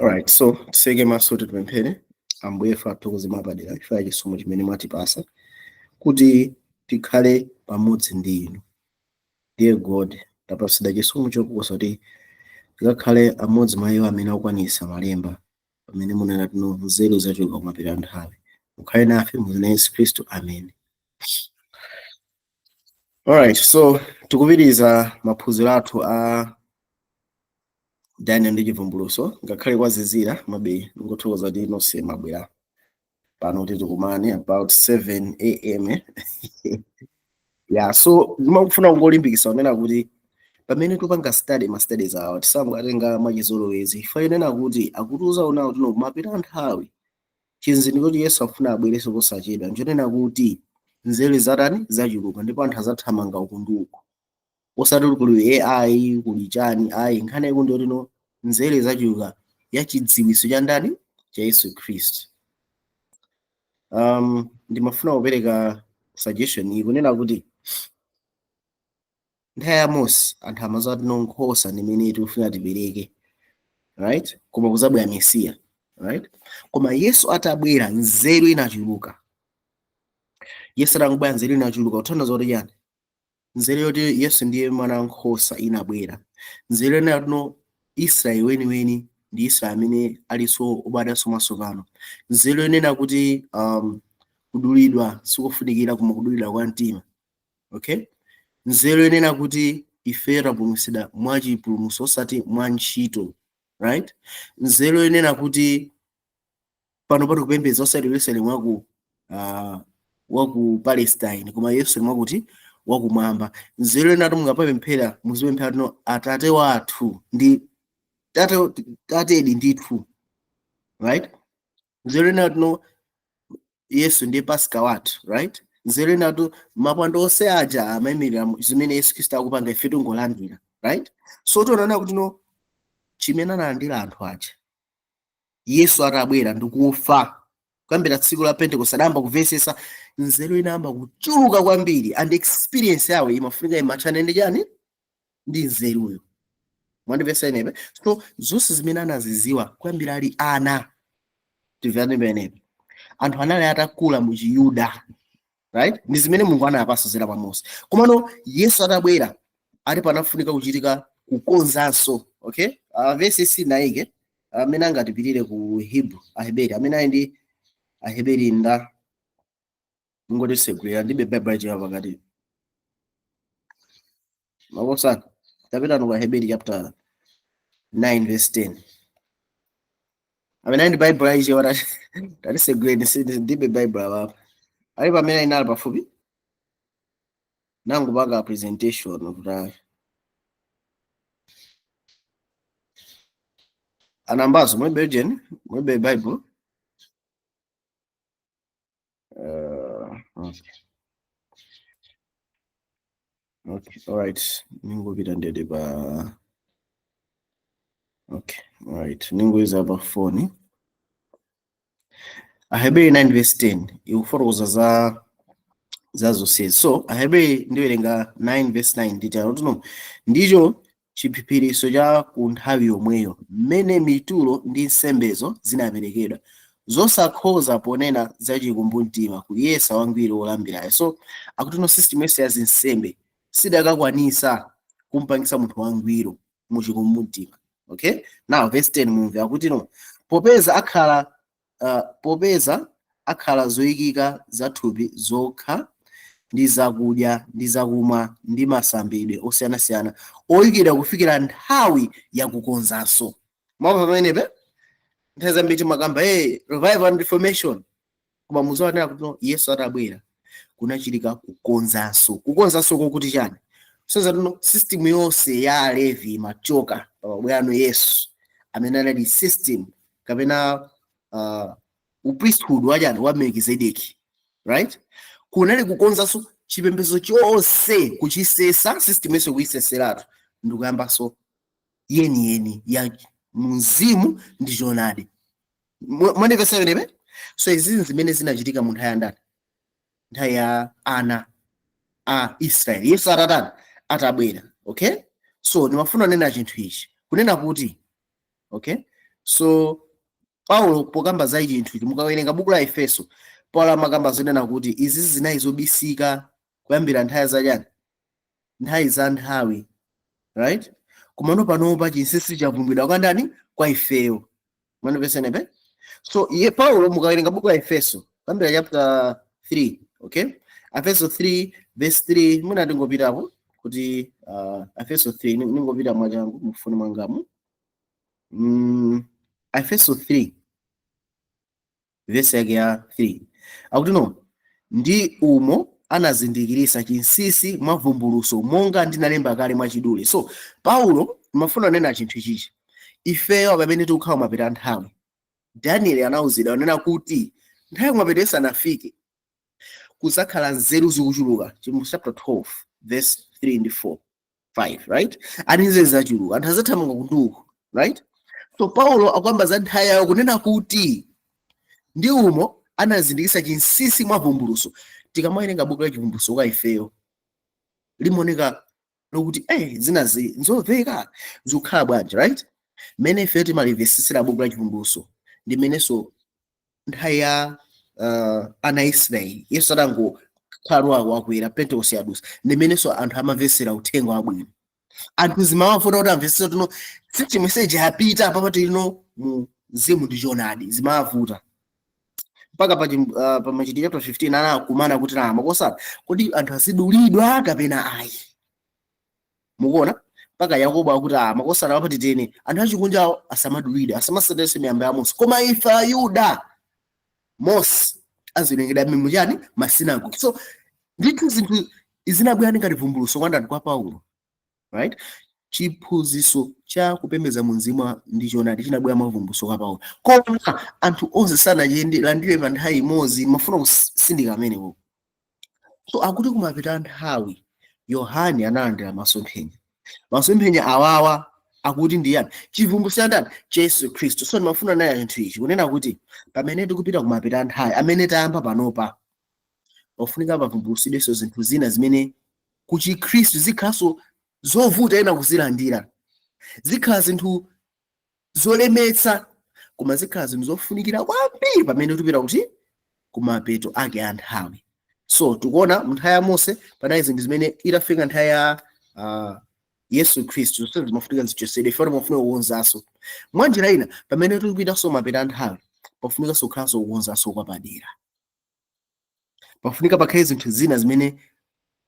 Alright, so tiseke maso tipemphere Ambuye athokoze mapadera chifukwa chisomo chimene mwatipasa kuti tikhale pamodzi ndi inu. Dear God, tapatsidwa chisomo choposa kuti tikakhale amodzi mwa iwo amene akukwanitsa malemba pamene munena tino nzeru zachuluka kumapita nthawi. Mukhale nafe mu dzina la Yesu Khristu, amen. Alright, so tikupitiriza maphunziro athu a Daniel ndi chivumbulutso ngakhale kwazizira mabe ngothokoza kuti nonse mwabwera pano kuti tikumane about 7 a.m. Yeah, so ndimafuna kungolimbikitsa kunena kuti pamene tupanga ma studies awa tisangotenga mwachizolowezi chifukwa inena kuti akutiuza unawo tino kumapita nthawi chinzindikiro kuti Yesu afuna abwerenso posachedwa nchonena kuti nzeru zatani zachuluka ndipo anthu azathamanga uku ndi uku osati kuli AI kuli chani ayi nkhani yake ndi kuti nzeru zachuluka ya chidziwitso cha ndani cha Yesu Khristu. Ndimafuna kupereka suggestion iyi kunena kuti nthawi ya Mose anthu amadziwa kuti nkhosa imene tikufuna tipereke, right? Koma kuzabwera Mesiya, right? Koma Yesu atabwera nzeru inachuluka. Yesu atangobwera nzeru inachuluka kutanthauza kuti chani? Nzeru yoti Yesu ndiye mwana wankhosa inabwera. Nzeru ina kuti Israeli weniweni ndi Israeli amene aliso obadwanso mwatsopano. Nzeru inena kuti kudulidwa sikufunikira koma kudulidwa kwa mtima, okay? Nzeru inena kuti ife tapulumutsidwa mwachipulumutso osati mwa ntchito, right? Nzeru inena kuti pano pati kupembedza osati Yerusalemu waku Palestine koma Yerusalemu wakuti wakumwamba. Nzeru inena kuti mungapemphera muzipemphera kuti Atate wathu ndi tatedi ndithu, right? Nzeru inena kuti Yesu ndiye Pasika wathu, right? Nzeru inena kuti mapando onse aja amayimirira zimene Yesu Khristu akupanga ife tingolandira, right? So tionana kuti chimene analandira anthu aja Yesu atabwera ndikufa kuyambira tsiku la Pentekoste adayamba kumvetsetsa nzeru inayamba kuchuluka kwambiri and experience yawo imafunika imachane ndi chani ndi nzeruyo. Mwandipesa inepe? So zonse zimene anaziziwa kuyambira ali ana tivane penepe anthu anali atakula mu Chiyuda, right? Ndi zimene Mulungu anapasa zera pa Mose. Komano Yesu atabwera ali panafunika kuchitika kukonzanso, okay? Verse 9 amene angatipirire ku Hebrew Aheberi amene ali ndi Aheberi nda ngoti segwera ndibe Bible ya pakati mabosana tapita no Aheberi chapter 9 verse 10 amene ndi Bible ya ichi wala tati segwera ndibe Bible apa ali pamene inali pafupi nangu panga presentation kuti anambazo mwebe Jen mwebe Bible okay alright ningopita ndede pa okay alright ningoiza pa phone Aheberi 9 verse 10 ikufotokoza za zonse. So Aheberi ndiwerenga 9 verse 9 nditero tuno ndicho chiphiphiritso cha ku nthawi yomweyo mmene mitulo ndi nsembezo zinaperekedwa zosakhoza ponena za chikumbumtima kuyesa wangwiro wolambirayo. So akuti system yonse ya zinsembe sidakakwanisa kumpangisa munthu wangwiro mu chikumbumtima, okay? Now verse 10 mumve akuti popeza akhala zoyikika zathupi zokha ndi zakudya ndi zakumwa ndi masambidwe osiyanasiyana oyikidwa kufikira nthawi yakukonzanso. Mwa pamenepe nthawi zambiri makamba revival and reformation koma muzaonera kuti Yesu atabwera kunachitika kukonzanso. Kukonzanso kokuti chani? So system yonse ya Alevi machoka pabwano Yesu amene anali system kapena priesthood wajani wa Melkizedeki, right? Kunali kukonzanso chipembedzo chonse kuchisesa system yonse kuiseseratu ndikuyambaso yeni ya mzimu ndi choonadi. Mwandipesa inepe? So izi zimene zinachitika mu nthawi ya ndani? Nthawi ya ana a Israeli. Yesu atabwera, okay? So ndimafuna nena chinthu ichi kunena kuti, okay, So Paulo pokamba za chinthu ichi mukawerenga buku la Efeso, Paulo amakamba zonena kuti izi zinayi zobisika kuyambira nthawi zachani, nthawi za nthawi, right? Komano panopa chinsinsi chavumbidwa kwa ndani? Kwa ifeyo. Mwanipesene. So Paulo mukawerenga buku la Efeso kuyambira chapter 3, okay? Efeso 3 verse 3 muna ndingopitapo kuti Efeso 3 ningopita mwachangu mufuni mwangamu. Efeso 3 verse yake ya 3 akuti no, ndi umo anazindikirisa chinsinsi mwa vumbuluso monga ndinalemba kale mwachidule. So Paulo mafuna nena chinthu ichichi, ifeyo pamene tikukhala mapeta nthawi, Daniel anawuzidwa anena kuti nthawi mapeta isanafike kuzakhala nzeru zikuchuluka. Chapter 12 verse 3 and 4 5, right? Anize zachuluka anthu azathamanga kunduku, right? So Paulo akwamba za nthawi yawo kunena kuti ndi umo anazindikisa chinsinsi mwa vumbuluso. Tikamawerenga buku la chivumbuluso kwa ifeyo limoneka lokuti zinazi nzoveka zikukhala bwanji, right? Mene ifeyo timalivesisira buku la chivumbuluso ndi menenso nthawi ya ana Israeli Yesu atangokhala wakwera Pentekoste yadusa, ndi menenso anthu amavesera uthenga wabwino. Anthu zimawafuna kuti amvesese tuno sichi message yapita papa tino mu mzimu ndi chonadi zimawavuta mpaka pa Machitidwe chapter 15 anakumana kuti makosa kuti anthu azidulidwa kapena ayi. Mukuona mpaka Yakobo akuti makosa apati tene anthu achikunja asamadulidwa asamasadese miyamba ya Mose, koma ife Ayuda Mose azilengedwa mimu chani masinagogi. So ndithu zinthu izinabwera ngati vumbuluso kwa ndani kwa Paulo, right? Chiphunzitso cha kupembedza mu mzimu ndi chonadi chinabwera mavumbuluso kwa Paulo, koma anthu onse sanalandire pa nthawi imodzi, mafuna kusindika amenewo. So akuti kumapita nthawi Yohane analandira masomphenya awawa akuti ndiyani chivumbuluso cha ndani cha Yesu Khristu. So ndimafuna naye chinthu ichi kunena kuti pamene tikupita kumapita nthawi amene tayamba panopa ofunika pavumbulusidwenso zinthu zina zimene kuchi Khristu zikhaso zovuta ena kuzilandira, zikhala zinthu zolemetsa, koma zikhala zinthu zofunikira kwambiri pamene tikupita kuti kumapeto ake a nthawi. So tikuona mu nthawi ya Mose panali zinthu zimene itafika nthawi ya Yesu Khristu so zimafunika zichosede ifo timafuna kuwonzaso. Mwa njira ina pamene tikupitanso mapeto a nthawi pafunika sokhalanso kuwonzaso kwa padera, pafunika pakhale zinthu zina zimene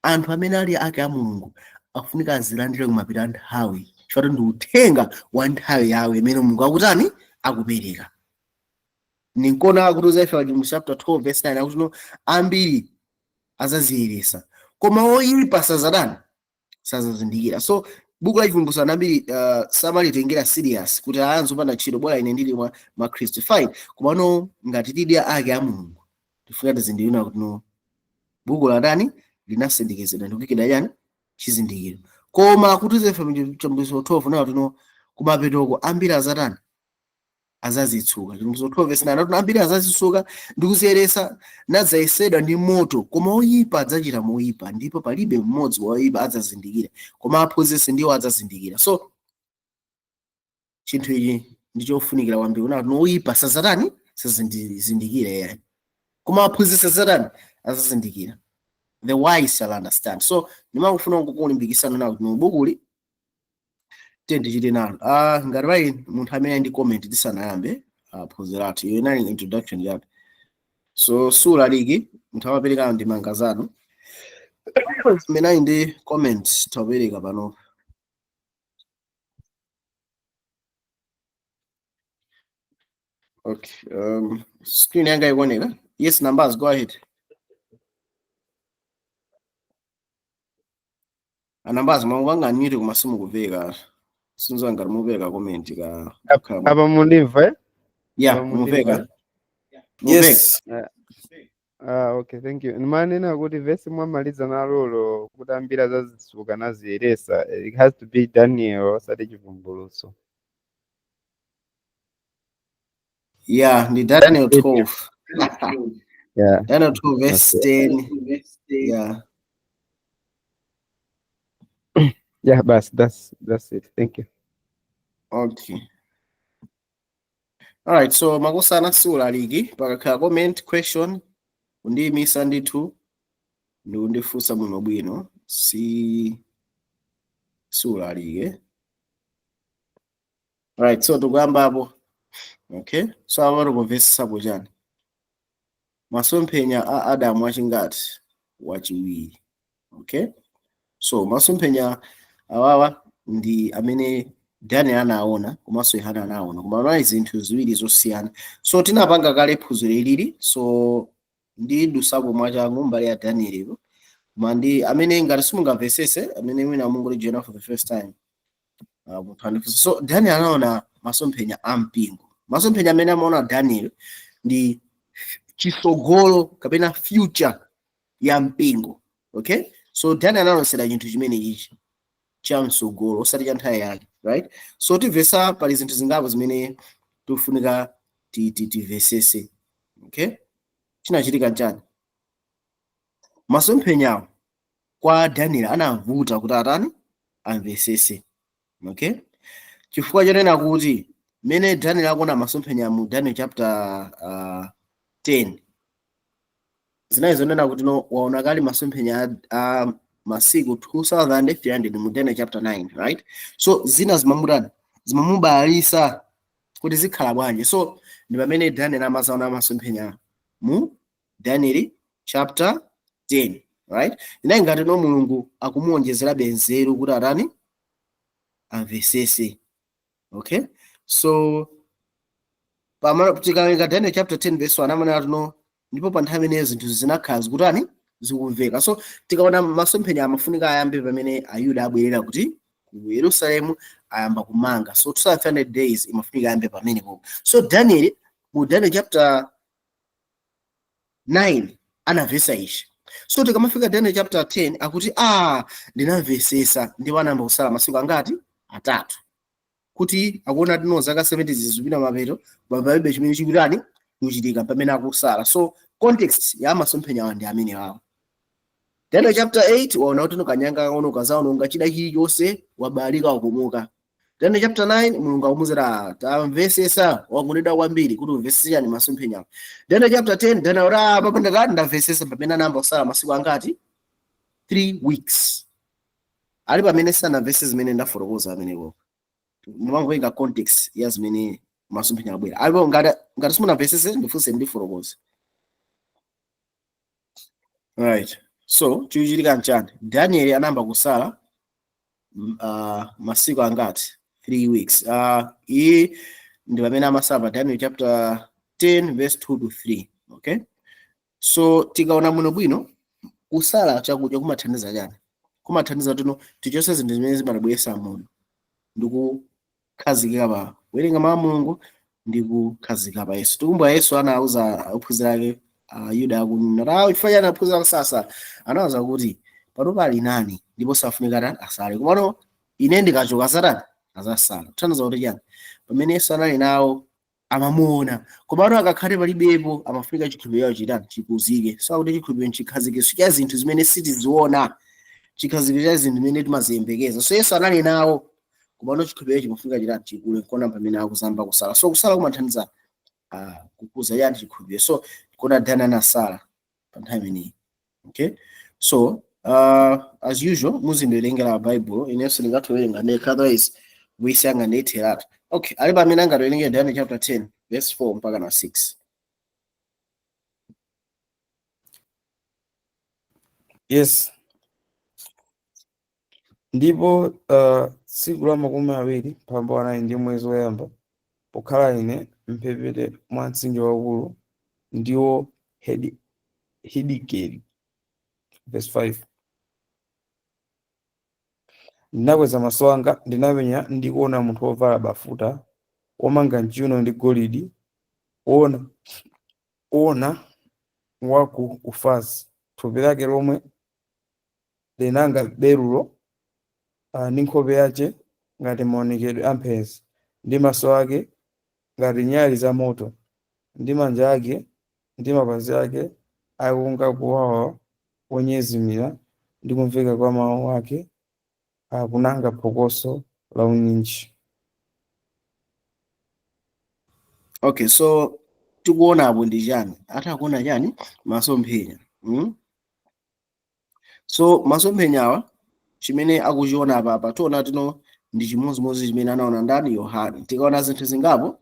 anthu amene ali ake a Mulungu afunika azilandire kumapeto a nthawi, chifukwa ndi uthenga wa nthawi yawo imene Mulungu akutani akupereka. Ninkona akutuza ife mu chapter 12 verse 9 akuti no ambiri azaziyeresa koma oyipa sazazindikira. So buku la chivumbuluso ambiri samalitengera serious kuti anzopanda ntchito bora ine ndili mwa Khristu fine, koma no ngati tidi ake a Mulungu tifuna tizindikira kuti no buku la ndani linasindikizidwa ndi kukida yani chizindikiro. Koma kutuza ife mu chivumbuluso 12 na kuti no kumapetoko ambiri azatani azazitsuka. Chivumbuluso 12 verse 9 kuti ambiri azazitsuka ndi kuziyeresa nadzayesedwa ndi moto, koma oyipa adzachita moyipa, ndipo palibe mmodzi wa oyipa adzazindikira, koma aphunzitsi ndiwo adzazindikira. So chinthu ichi ndi chofunikira kwambiri kuti oyipa sazatani sazindikira yani, koma aphunzitsi azatani azazindikira. The wise shall understand. So nimafuna kukulimbikitsana nawo kuti bukuli tichite nalo. Ngati pali munthu amene ndi comment tisanayambe phunziratu iyo inali introduction yake. So sura ligi munthu amapereka ndi mangazano mena ndi comment tapereka pano. Okay, screen yanga ikuoneka. Yes, numbers, go ahead. Numbers mwanga nyiri kumasimu kuveka sinzo ngati muveka comment ka apa mundiva yeah muveka yes okay, thank you. Nimanena kuti verse mwamaliza nalolo kuti ambiri azazitsuka naziyeresa, it has to be Daniel osati chivumbuluso. Yeah, ni Daniel 12. Yeah, Daniel 12 verse 10. Yeah. yeah, but that's it. Thank you. Okay. Alright, so makosana siulaliki pakakhala comment question undiyimisa ndithu ndi undifunsa bwino bwino siulalike. Alright, so tikuyambapo. Okay, so apa tikumvetsapo chani? Masomphenya a Adamu achingati wachiwiri. Okay, so masomphenya awawa ndi amene Daniel anaona komanso Yohana anaona, koma anali zinthu ziwiri zosiyana. So tinapanga kale phunziro ilili, so ndidusapo mwachangu mbali ya Daniel ipo, koma ndi amene ngati simungamvesese, amene mwina mungoli join for the first time. So Daniel anaona masomphenya a mpingo. Masomphenya amene amaona Daniel ndi chisogolo kapena future ya mpingo. Okay, so Daniel anaonesera chinthu chimene ichi cha msogolo osati cha nthawi yake, right? So tivesa pali zinthu zingapo zimene tifunika tivesese. Okay, chinachitika chani? Masomphenya kwa Daniel anavuta kuti atani amvesese. Okay, chifukwa chonena kuti mene Daniel akuona masomphenya mu Daniel chapter 10 zinazonena kuti no waona kale masomphenya a masiku 2300 mu Daniel chapter 9, right? So zina zimamubalisa kuti zikhala bwanji. So ndi pamene Daniel amazaona masomphenya mu Daniel chapter 10, right? Ina ngati no Mulungu akumuonjezera benzeru kuti atani amvesese. Okay, so tikawika Daniel chapter 10 verse 1 amene atuno ndipo pa nthawi imeneyo zinthu zinakhala zikutani zikumveka. So tikaona masomphenya amafunika ayambe pamene Ayuda abwerera kuti ku Yerusalemu ayamba kumanga. So 200 days imafunika ayambe pamenepo. So Daniel mu Daniel chapter 9 anavesa ichi. So tikamafika Daniel chapter 10 akuti ndinamvesesa ndipo anayamba kusala masiku angati atatu, kuti akuona tino zaka 70 zizipita mapeto palibe chimene chikutani kuchitika pamene akusala. So context ya masomphenya ndi amene wawo. Daniel chapter 8 waona kuti no kanyanga ono kazaona unga chida chilichonse wabalika wakumuka. Daniel chapter 9 Mulungu akumuzira tamvesesa wakunena kwambiri kuti umvesese ni masomphenya. Daniel chapter 10 Daniel papanda kati ndamvesesa pamene anamba kusala masiku angati 3 weeks. Ali pamene sana verses zimene ndaforokoza amenewo. Mumamvenga context ya zimene masomphenya abwera. Alipo ngati simuna verses ndifunse ndiforokoza. Right. So chichitika nchani? Daniel anamba kusala masiku angati 3 weeks. Iyi ndi pamene amasala Daniel chapter 10 verse 2 to 3. Okay, so tikaona muno bwino kusala chakudya kumathandiza chani? Kumathandiza tuno tichonse zinthu zimene zimatabwesa muno ndikukhazikika pa werenga mawu a Mulungu ndikukhazikika pa Yesu. Tikumbuka Yesu anauza ophunzira ake Yuda akunena ifanya anaphunzira kusasa, anawuza kuti pano pali nani ndipo safunika asale, komano ine ndikachoka Satana azasala. Kuthandiza kuti chani? Pamene Yesu anali nawo amamuona, komano akakhale palibepo amafunika chikhulupiriro chitani chikuzike. So kuti chikhulupiriro chikhazikitso cha zinthu zimene sitiziona, chikhazikitso cha zinthu zimene timaziyembekeza. So Yesu anali nawo, komano chikhulupiriro chimafunika chitani chikule nkona pamene akuzamba kusala. So kusala kumathandiza kukuza yani chikhulupiriro. So kuna Daniel anasala pa nthawi imeneyi. Okay, so as usual muzindowerengera Bible inenso ndingatowerenga ndekha, otherwise kuyisanga ndiyitheratu. Okay, ali pamene angatowerengera Daniel chapter 10 verse 4 mpaka na 6. Yes. Ndipo tsiku la makumi awiri pambuyo anayi ndi mwezi woyamba pokhala ine mphepete mwa mtsinje waukulu ndiwo Hidikeli. Verse 5. Ndinakweza maso anga ndinapenya ndikuona munthu wovala bafuta womanga mchiuno ndi golide, ona waku Ufazi, thupi lake lomwe linanga berulo ndi nkhope yace ngati maonekedwe a mphezi, ndi maso ake ngati nyali za moto, ndi manja ake ndi mapazi ake akunga kuwawa wonyezimira, ndi kumveka kwa mawu ake akunanga phokoso la unyinji. Okay, so tikuona apo ndi chani? Atakuona chani? Masomphenya. So masomphenyawa chimene akuchiona apa tiona tino ndi chimodzimodzi chimene anaona ndani Yohane. Tikaona zinthu zingapo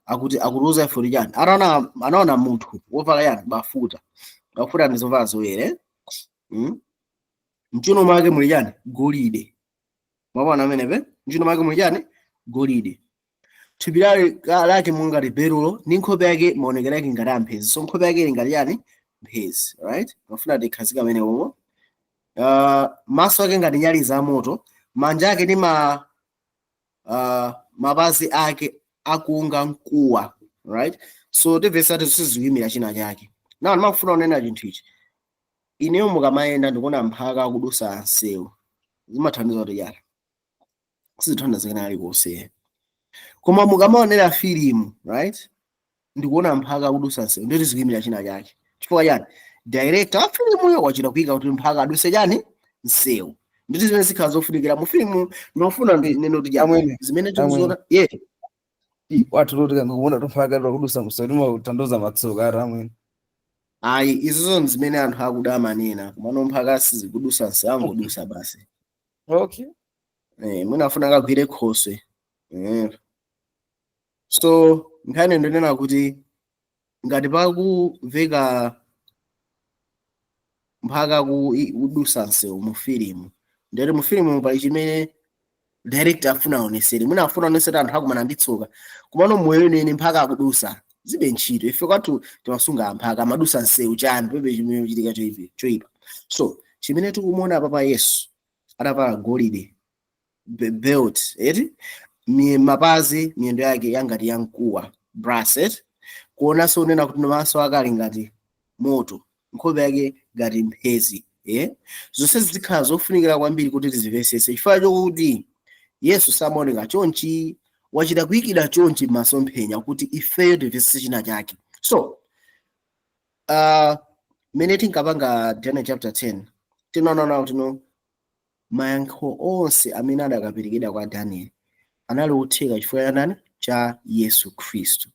akuti akutiuza ife chani? Anaona munthu wovala yani bafuta. Bafuta ndi zovala zoyera. Mchuno mwake muli chani? Golide. Mwaona amenepe? Mchuno mwake muli chani? Golide. Thupi lake ngati berulo ndi nkhope yake maonekero yake ngati amphezi. So nkhope yake ili ngati yani? Mphezi, right? Mafuna tikhazika amene omwe. Maso ake ngati nyali za moto, manja ake ndi mapazi ake akunga mkuwa, right? So tivesa tisizikuyimira china chake. Now ndimafuna unena chinthu ichi. Ineyo mukamayenda ndikuona mphaka akudusa nsewu. Zimathandiza kuti yala. Sizithandiza kana ali konse. Koma mukamaonera filimu, right? Ndikuona mphaka akudusa nsewu. Nditi zikuyimira china chake. Chifukwa yani? Director wa filimu yo wachita kuyika kuti mphaka aduse chani? Nsewu. Nditi zimene zikhala zofunikira mu filimu ndimafuna neno kuti amwene zimene tikuziona. Yeah. Watu loti kuona mphaka akudusa nsewu utandoza matsoka ara amwene. Ayi izo zimene anthu akuda manena kumano mphaka sizikudusa nsewu angodusa basi. Okay. Munafuna kagwire khoswe. So nkhani ndinena kuti ngati pakuveka mphaka kudusa nsewu mu filimu. Ndere mu filimu pali chimene director afuna aonesere. Munafuna aonesere anthu akumana ndi tsoka. Kumano muyenene mphaka akudusa. Zibe ntchito. Ife kwathu timasunga mphaka amadusa nsewu chani pepe chimene chitika choyipa. So chimene tikumuona apa pa Yesu atavala golide belt, mapazi miyendo yake yangati yamkuwa bracelet. Kuona so nena kuti maso ake ali ngati moto, nkhope yake ngati mphezi. Zonse zikhala zofunikira kwambiri kuti tizimvesese chifukwa chokuti Yesu samaoneka chonchi, wachita kuyikira chonchi masomphenya kuti ifeyo timvesese china chake. So mene tinkapanga Daniel chapter 10 tinaona kuti mayankho onse amene adakaperekedwa kwa Daniel anali otheka chifukwa cha nani? Cha Yesu Khristu,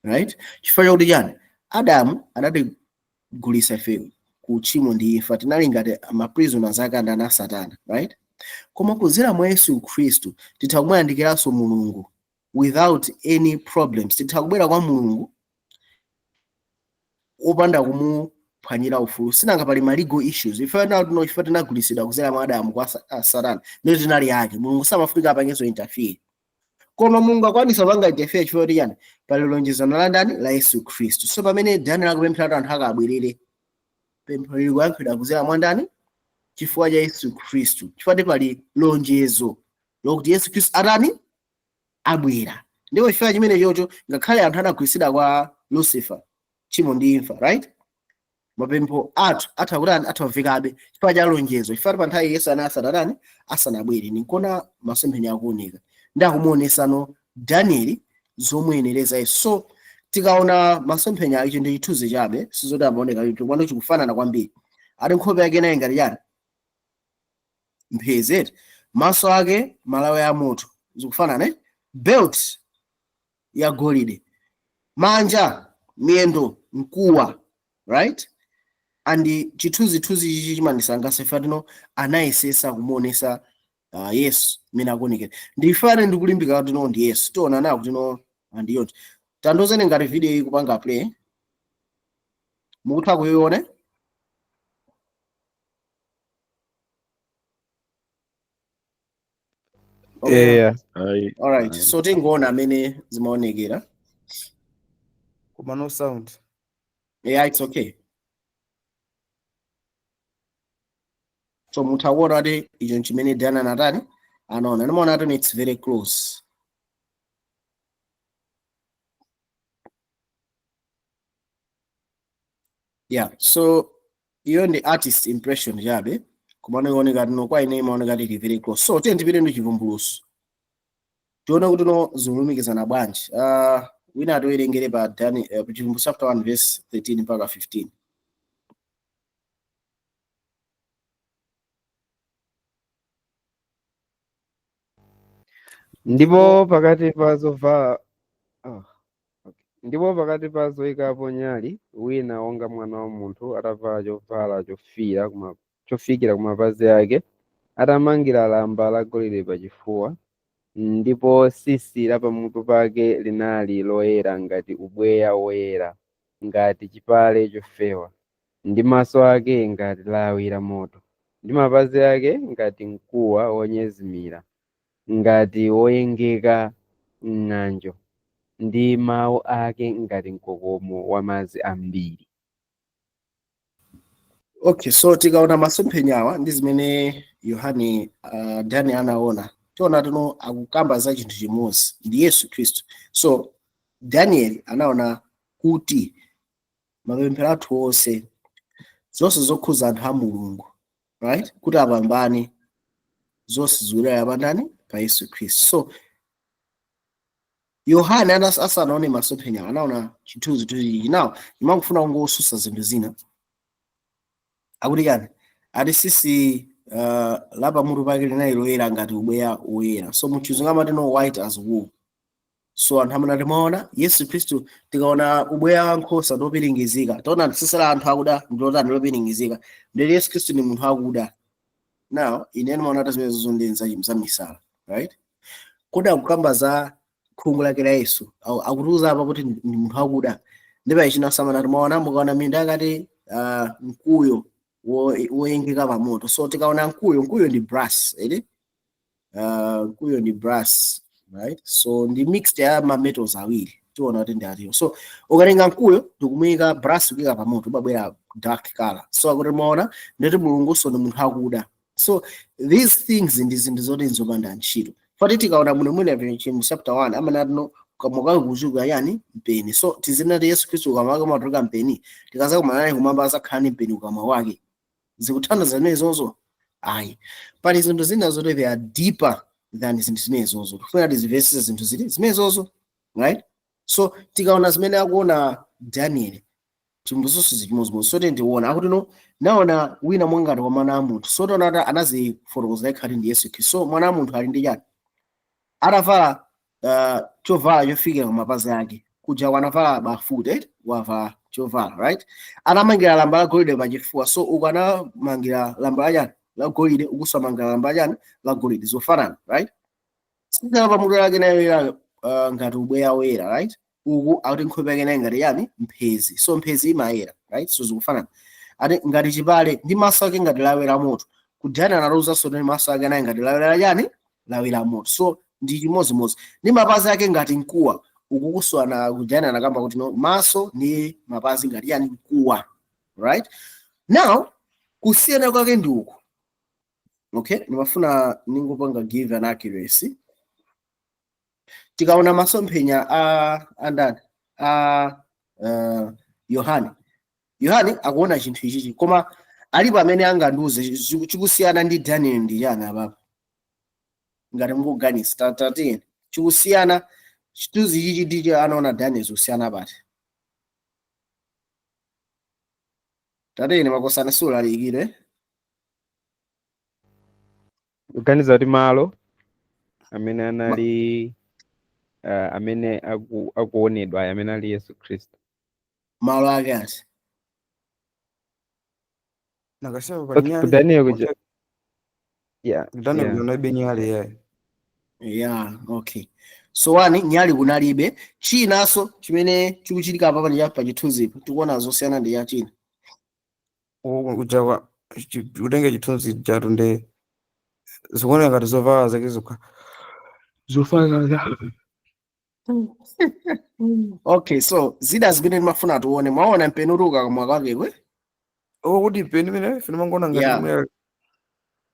right? Chifukwa chakuti chani? Adamu adatigulitsa ife ku tchimo ndi imfa, tinali ngati maprisoners akandana Satana, right? Koma kudzera mwa Yesu Khristu titha kumuyandikiraso Mulungu without any problems. Titha kubwera kwa Mulungu opanda kumuphwanyira ufulu. Sinanga pali legal issues. Ife tinagulitsidwa kudzera mwa Adamu kwa Satana. Ndiyo tinali yake. Mulungu samafunika apangenso interfere. Koma Mulungu akwanisa panga interfere chifukwa kuti yani pali lonjezano la ndani? La Yesu Khristu. So pamene Daniel akupemphera anthu akabwerere, pempho lili kuyankhidwa kudzera mwa ndani? Chifukwa cha Yesu Khristu. Chifukwa pali lonjezo lokuti Yesu Khristu atani? Abwera. Ndipo chifukwa chimene chocho ngakhale anthu anagulitsidwa kwa Lucifer, tchimo ndi imfa, right? Mapempho athu atawavekabe chifukwa cha lonjezo. Chifukwa pa nthawi Yesu anasatatani asanabwere ninkona masomphenya akuoneka. Ndakumuonesano Daniel zomuyenereza Yesu. So tikaona masomphenya ichi ndi chithunzi chabe sizoti amaoneka kuti kwano chikufanana kwambiri. Ali nkhope yake naye ngati yani? Mphezi. Maso ake malawi ya moto zikufanana, belt ya golide, manja miyendo mkuwa, right? And chithunzi chichi chimanisangalatsa ife anayesesa kumuonesa Yesu mene akuonekera. Ndifane ndikulimbika kuti ndi Yesu. Tiona nayo kuti andiyoti. Tandozeni ngati video iyi kupanga play. Mukutha kuyiona? Okay. Yeah. All right. So tingoona amene zimaonekera. Koma no sound. Yeah, it's okay. So mutaona ati icho chimene Daniel natani anaona. Nimaona ati it's very close. Yeah, so iyo ndi artist impression chabe. Kumana ioneka kuti kwa ine imaoneka kuti very close. So tipite ndi chivumbuluso. Tiona kuti zilumikizana bwanji. Wina atowerengere pa Daniel chivumbuluso chapter 1 verse 13 mpaka 15. Ndipo pakati pa zovala ndipo pakati pa zoyikapo nyali wina wonga mwana wa munthu atavala chovala chofikira ku mapazi ake, atamangira lamba lagolide pachifuwa, ndipo tsitsi la pamutu pake linali loyera ngati ubweya woyera, ngati chipale chofewa, ndi maso ake ngati lawi la moto, ndi mapazi ake ngati mkuwa wonyezimira, ngati woyengeka m'ng'anjo, ndi mawu ake ngati mkokomo wa madzi ambiri. Okay, so tikaona masomphenyawa ndi zimene Daniel anaona, tiona tino akukamba za chinthu chimodzi ndi Yesu Khristu. So Daniel anaona kuti mapemphero athu onse zonse zokhuza anthu a Mulungu, right, kuti apambane zonse ziwulira pandani pa Yesu Khristu. So Yohane asanaone masomphenya anaona chithunzi tuchi. Now imangofuna kungosusa zinthu zina akuti yani ati sisi lapa mutu pake linali loyera ngati ubweya woyera. So muchizungu amati no white as wool. So anthu amene timaona Yesu Khristu tikaona ubweya wankhosa topiringizika, taona tsitsala anthu akuda ndilotani lopiringizika, ndi Yesu Khristu ni munthu akuda. Now ine ndimaona kuti zimene zondinza za misala, right, kuda kukamba za khungu lake la Yesu akutiuza apa kuti ndi munthu akuda. Ndipo ichina samana timaona mukaona minda akati mkuyo woyengeka pa moto. So tikaona mkuyo ndi brass, mkuyo ndi brass, right, so ndi mixed ya ma metals awiri tiona kuti ndi atiyo. So ukatenga mkuyo ndikumuyika brass ukika pa moto ubabwera dark color. So akuti maona ndeti Mulungu so ndi munthu akuda. So these things ndi zinthu zoti nzopanda ntchito. Fati tikaona muno mwina chapter 1 amanati no kamoka kuchuka yani mpeni. So tizinati Yesu Khristu ukamaka matoka mpeni tikaza kumanani kumamba asakhani mpeni ukama wake zikuthandiza zimenezozo. Ayi pali zinthu zina zoti they are deeper than zinthu zimenezozo. Kufuna tizivesise zinthu zimenezozo, right. So tikaona zimene akuona Daniel chimbuzoso zichimozimozi. So tiona akuti no naona wina mwangati wa mwana wa munthu. So tiona anazifotokoza ikhati ndi Yesu Khristu. So mwana wa munthu ali ndi chani, atavala chovala chofikira ku mapazi ake, kuja wanavala bafuti wavala chovala, right, anamangira lamba la golide pachifuwa. So ukanamangira lamba la golide ukusamangira lamba la golide zofanana, right. Sika pamutu lake nayo ngati ubweya woyera, right, uku akuti nkhope yake nayo ngati yani mphezi. So mphezi imayera, right, so zikufanana. Ati ngati chipale ndi maso ake ngati lawi la moto. Kudana analuza so ndi maso ake nayo ngati lawi la moto. So ndi chimozimozi ndi mapazi ake ngati mkuwa. Ukukuswa na kudana anakamba kuti no maso ni mapazi ngati yani mkuwa, right. Now kusiyana kwake ndi uku, okay, nimafuna ningopanga give an accuracy. Tikaona masomphenya andani Yohane akuona chinthu ichichi, koma alipo amene angandiuze chikusiyana ndi Daniel ndi yani apapo ngati mungoganisa tatini chikusiyana chituzi ichichi ndi anaona Daniel kusiyana pati tatini makosana sura alikire Kuganiza kuti malo amene anali amene akuonedwa amene ali Yesu Khristu. malo ake ati nakasema pa Okay, nyali Daniel kuja. Yeah. Daniel yeah. kunalibe nyali yaye. yeah, okay. So wani nyali kunalibe chinaso chimene chikuchitika papa ndi pa chithunzipo tikuona zosiyana ndi ya china Kujawa utenge chithunzi chatu nde zikuona ngati zovala zake zofanana. Okay, so zida zimene timafuna tuone mwaona mpenuruka kamwa kwake kwe Kuti peni mene funa mangona ngati Yeah. mwe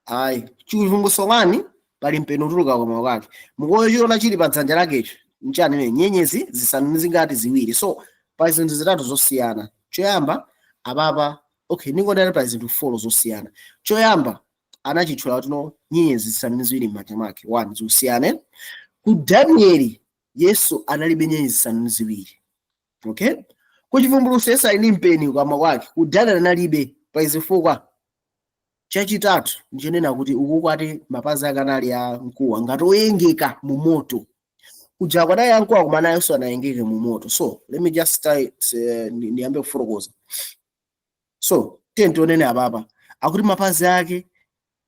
ayi chivunguso wani pali mpenuruka kamwa kwake mukoyo chiona chili pa dzanja lakecho nchani mene nyenyezi zisanu zingati ziwiri. So pali zinthu zitatu zosiyana. Choyamba apapa okay ningodera pali zinthu 4 zosiyana. Choyamba anachitchula kuti no nyenyezi zisanu ziwiri m'manja mwake 1 zosiyana. Ku Danieli Yesu analibe nyenyezi zisanu ziwiri, okay. Kuchivumbuluso Yesu ali ndi mpeni kamwa kwake, ku Danieli analibe pachifukwa chachitatu nchenena kuti uku kwati mapazi ake anali a mkuwa ngati oyengeka mu moto. kuja kwadayi ankuwa kumana Yesu anayengeke mu moto. So let me just start niambe kufotokoza. So tentonene ababa akuti mapazi ake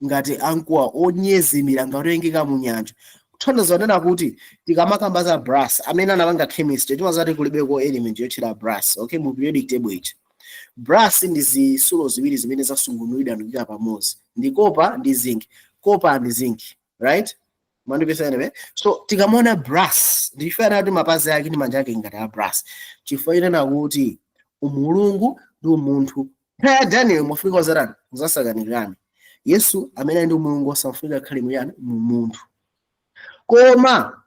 ngati ankuwa onyezimira ngatengeka mu nyanja. Kuthandiza nena kuti tikamakamba za brass amene anapanga chemistry timazati kulibeko element yotchera brass, okay, mu periodic table ichi. Brass ndi zisulo ziwiri zimene zasungunulidwa ndikika pamodzi. Ndi copper ndi zinc. Copper and zinc, right? Mandipesana. So tikamona brass ndifana kuti mapazi ake ndi manja ake ngati a brass. Chifukwa na kuti umulungu ndi umunthu. Daniel mwafika zarani zasakanirani. Yesu amene ndi umulungu osamfika khali muyani mu munthu. Koma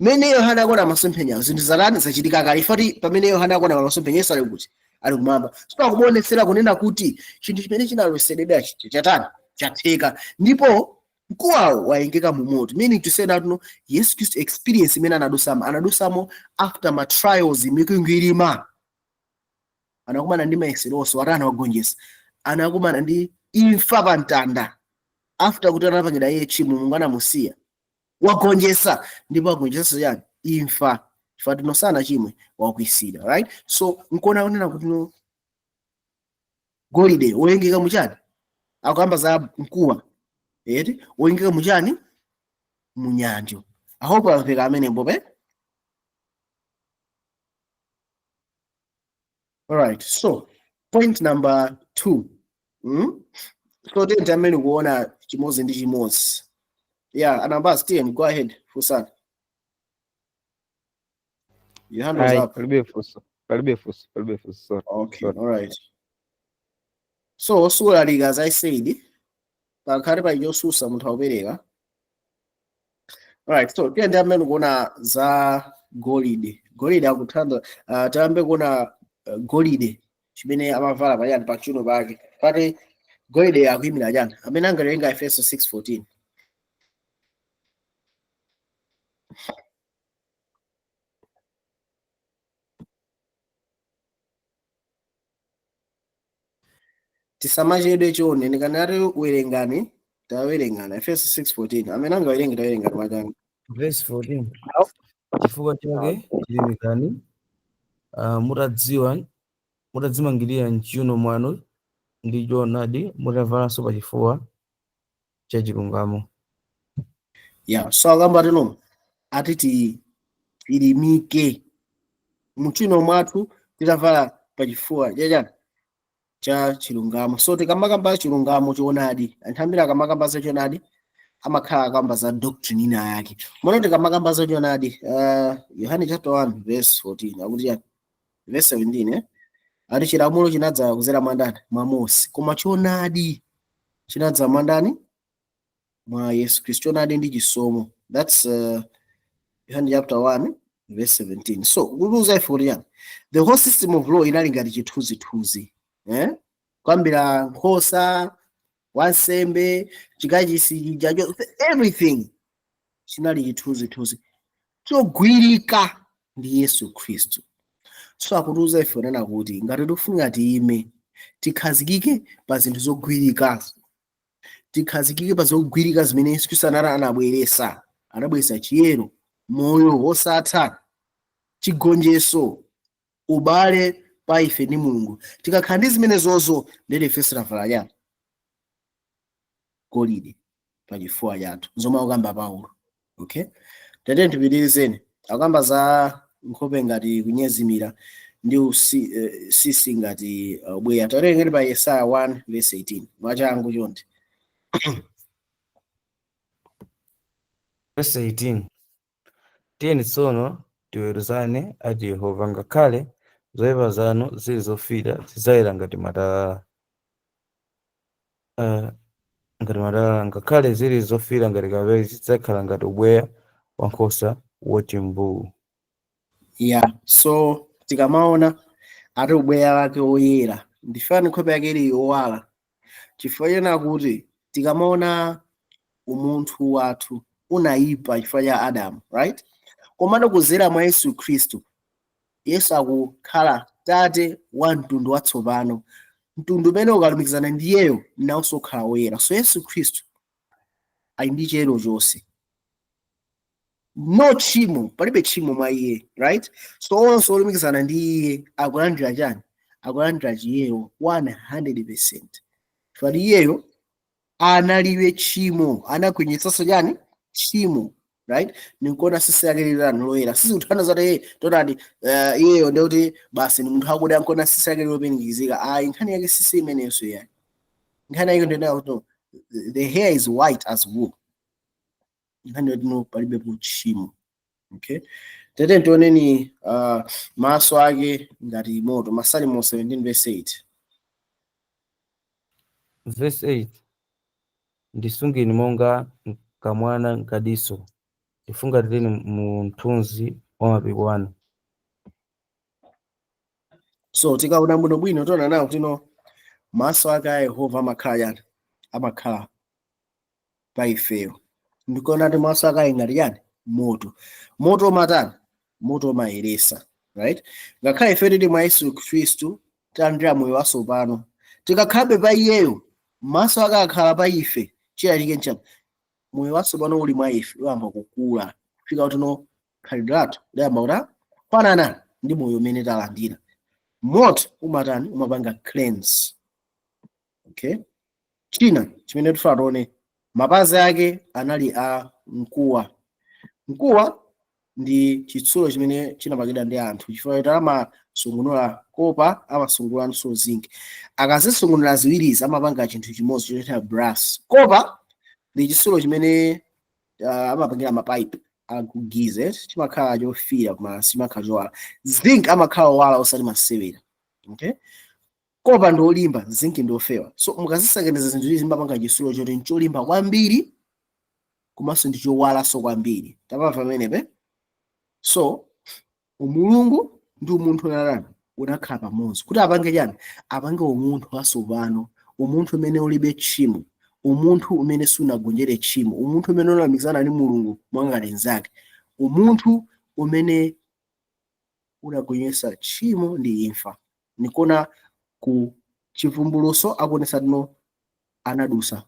mene Yohana akona masomphenya zinthu zarani zachitika kale ifati pamene Yohana akona masomphenya Yesu ali kuti ali kumwamba. So akumonetsera kunena kuti chinthu chimene chinalosedwa chatani chatheka ndipo mkuwawo wayengeka mu moto, meaning to say that no Yesu Christ experience imene anadusamo after ma trials mikungirima. Anakumana ndi mayeseroso watana wagonjesa, anakumana ndi imfa pamtanda after kuti anapangida iye tchimo Mulungu anamusiya wagonjesa, ndipo wagonjesa yani imfa chifukwa tinosana chimwe wakwisida, right? So nkona kunena kuti no golide woyengeka muchani akamba za mkuwa eti woyengeka muchani munyanjo. I hope amapeka amene mbope. All right, so point number 2. So tenti amene kuona chimozi ndi chimozi. Yeah, Anambas, Stian, go ahead, Fusan. Your hand was up. Sorry. Okay, all right. So, as I said, pakariba yosusa mutaobereka. All right, so tenti amene kuona za golide. Golide akutanda tambe kuona golide chimene amavala payani pachuno pake. Pate golide akuyimira jana. Amene angalenga Efeso 6:14. Tisamajedwe chone nikanari uwerengani tawerengana Efeso 6:14. Amene angawerenge tawerengana majana. Verse 14. Chifukwa chake chilimikani mutadzimangirira mchiuno mwanu ndi choonadi mutavalanso pa chifuwa cha chilungamo. Yeah, so agamba tino atiti ilimike mchiuno mwathu titavala pa chifuwa cha chilungamo. So tikamakamba chilungamo choonadi anthambira kamakamba za choonadi amakhala kamba za doctrine ina yake. Mwana tikamakamba za choonadi Yohane chapter 1 verse 14 akuti yani verse 17 ati chilamulo chinadza kuzera mandani mwa Mose koma choonadi chinadza mandani mwa Yesu Kristo. Choonadi ndi chisomo. That's Yohane chapter 1 verse 17. So kuluza ifuri yani the whole system of law inali ngati chithunzithunzi kwambira nkhosa wansembe chikachisi jajo everything chinali chithunzithunzi chogwirika ndi Yesu Kristo. So akutiuza ife nena kuti ngati tikufuna tiime tikhazikike pa zinthu zogwirika, tikhazikike pa zogwirika zimene Yesu Kristo anabweretsa chiyero, moyo wosatha, chigonjetso, ubale pa ife ndi Mulungu. Tikakhala ndi zimene zozo ndere ife tivala yani golide pa chifuwa chathu zomwe akamba Paulo. Okay, tete tipitirizeni akamba za nkhope ngati kunyezimira ndi sisi ngati ubweya. Tawerengeni pa Yesaya 1 verse 18 mwachangu chonde. Verse 18. Tiyeni tsono tiweruzane ati Yehova ngakhale zoyipa zanu zili zofira zidzayera ngati matalala. Ngakhale zili zofira ngati kapezi zidzakhala ngati ubweya wankhosa woti mbuu. Yeah, so tikamaona ati ubweya wake oyera ndifani nkhope yake ili yowala chifukwa chena kuti tikamaona umunthu wathu unaipa chifukwa cha Adamu, right? Komano kuzera mwa Yesu Kristo, Yesu akukhala tate wa mtundu watsopano, mtundu umene ukalumikizana ndiyeyo nawonso ukhala woyera. So Yesu Kristo ali ndi chiyero chonse. no tchimo, palibe tchimo mwa iye, right? So onse olumikizana ndi iye akulandira chani? Akulandira chiyewo 100%. Chifukwa iyeyo analibe tchimo, anakhwinyitsanso chani? Tchimo, right? Nikuona sisi yake lilano loyera. Sisi utana zati totati iyeyo ndikuti basi ni munthu akuda nkuona sisi yake lopenikizika. Nkhani yake sisi imeneyo yani. Nkhani yake ndio no, the hair is white as wool. Nkhani no palibe tchimo. Okay? Tete ntioneni maso ake ngati moto. Masalimo 17 verse 8. Verse 8. Ndisungeni monga kamwana nkadiso, ndifungatireni mu mthunzi wa mapiko anu. So tikaona bwino tona nawo tino maso ake a Yehova amakhala yani? Amakhala pa ifeyo. Ndikuona kuti maso ake ngati yani? Moto. Moto matani? Moto mayeresa, right? Ngakhale ife tili mwa Yesu Khristu talandira moyo watsopano. Tikakhabe pa iyeyo, maso ake akhala pa ife, chiyalike nchapa. Moyo watsopano uli mwa ife, uyamba kukula. Fika kuti no khalidwe uyamba kuti kufanana ndi moyo umene talandira. Moto umatani? Umapanga cleanse. Okay? China chimene tifatone mapazi ake anali a mkuwa. Mkuwa ndi chitsulo chimene chinapakidwa ndi anthu chifukwa amasungunula kopa, amasungulanso zinc. Akazisungunula ziwirizi amapanga chinthu chimodzi choitwa brass. Kopa ndi chitsulo chimene amapangira mapipe akugize, chimakhala chofira koma simakhala chowala. Zinc amakhala owala osati masewera. Okay? Kopa ndi olimba, zinc ndi ofewa. So mukazisakaniza zinthu izi zimapanga chitsulo choti ncholimba kwambiri komanso ndi chowalanso kwambiri. Tapamva pamenepo? So umulungu ndi umunthu nalani unakhala pamodzi kuti apange chani? Apange umunthu watsopano, umunthu umene ulibe tchimo, umunthu umene sunagonjere tchimo, umunthu umene unalumikizana ndi mulungu mwangati nzake, umunthu umene unagonjetsa tchimo ndi imfa. Nikona ku chivumbuluso akuonesa tino anadusa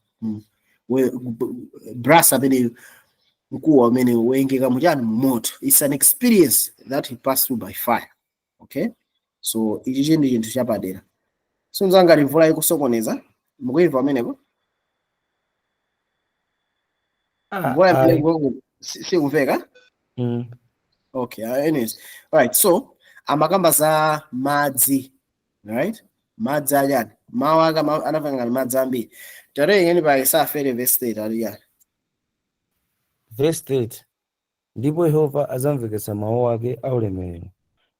brass amene mkuwa amene woyengeka muchani mumoto. It's an experience that he passed through by fire. Okay? So ichi ndi chinthu chapadera. So nzangati mvula ikusokoneza mukuimva amenepo? Mvula ipile sikumveka? Okay, anyways. Alright, so amakamba za madzi, right? Madzi ajani mawu ake anapanga ngati madzi ambiri. Tere ngeni pa Isafere verse 8 ali yani. Verse 8. Ndipo Yehova azamvekesa mawu ake aulemerero,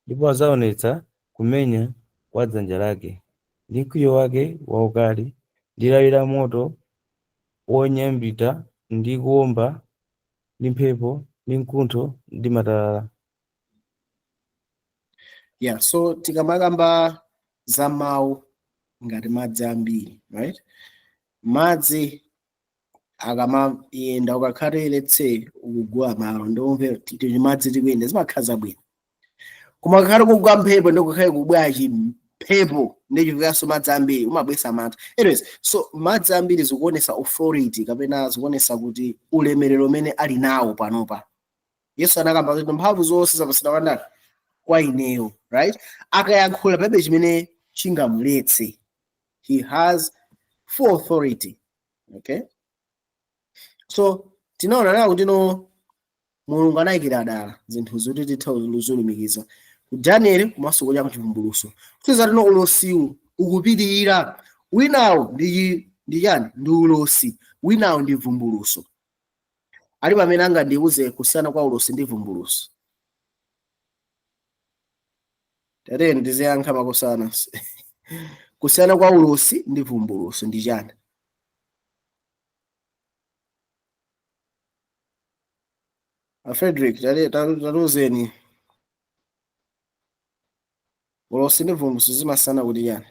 ndipo azaonetsa kumenya kwa dzanja lake, ndi mkwiyo wake waukali, ndi lawi la moto wonyambita, ndi kuwomba, ndi mphepo, ndi mkuntho, ndi matalala. Yeah, so tikamakamba za mawu ngati madzi ambiri, right? Madzi akamayenda ukakhale letse ukugwa malo ndomve titi madzi tikuyenda zimakhaza bwino. Koma kakhale kugwa mphepo ndikukhale kubwachi mphepo ndichifikaso madzi ambiri umabwesa mantha. Anyways, so madzi ambiri zikuonesa authority kapena zikuonesa kuti ulemerero umene ali nawo panopa. Yesu anakamba kuti mphamvu zonse zapasidwa kwa ndani? Kwa ineyo, right? Akayankhula palibe chimene chingamuletse. He has full authority. Okay? So tinaona nawo kuti no mulungu anayikira dala zinthu zoti titha zolumikiza ku Daniel komanso kuja kuchivumbuluso. Kusiza tino ulosiwu ukupitirira. Winawo ndi chani? Ndi ulosi. Winawo ndi vumbuluso. Ali pamene angandiuze kusiyana kwa ulosi ndi vumbuluso. Tere ndiziyankha makosana. Kusiyana kwa ulosi ndi vumbuluso ndi chani? Frederick, taluzeni. Ulosi ndi vumbuluso zimasiyana kuti chani?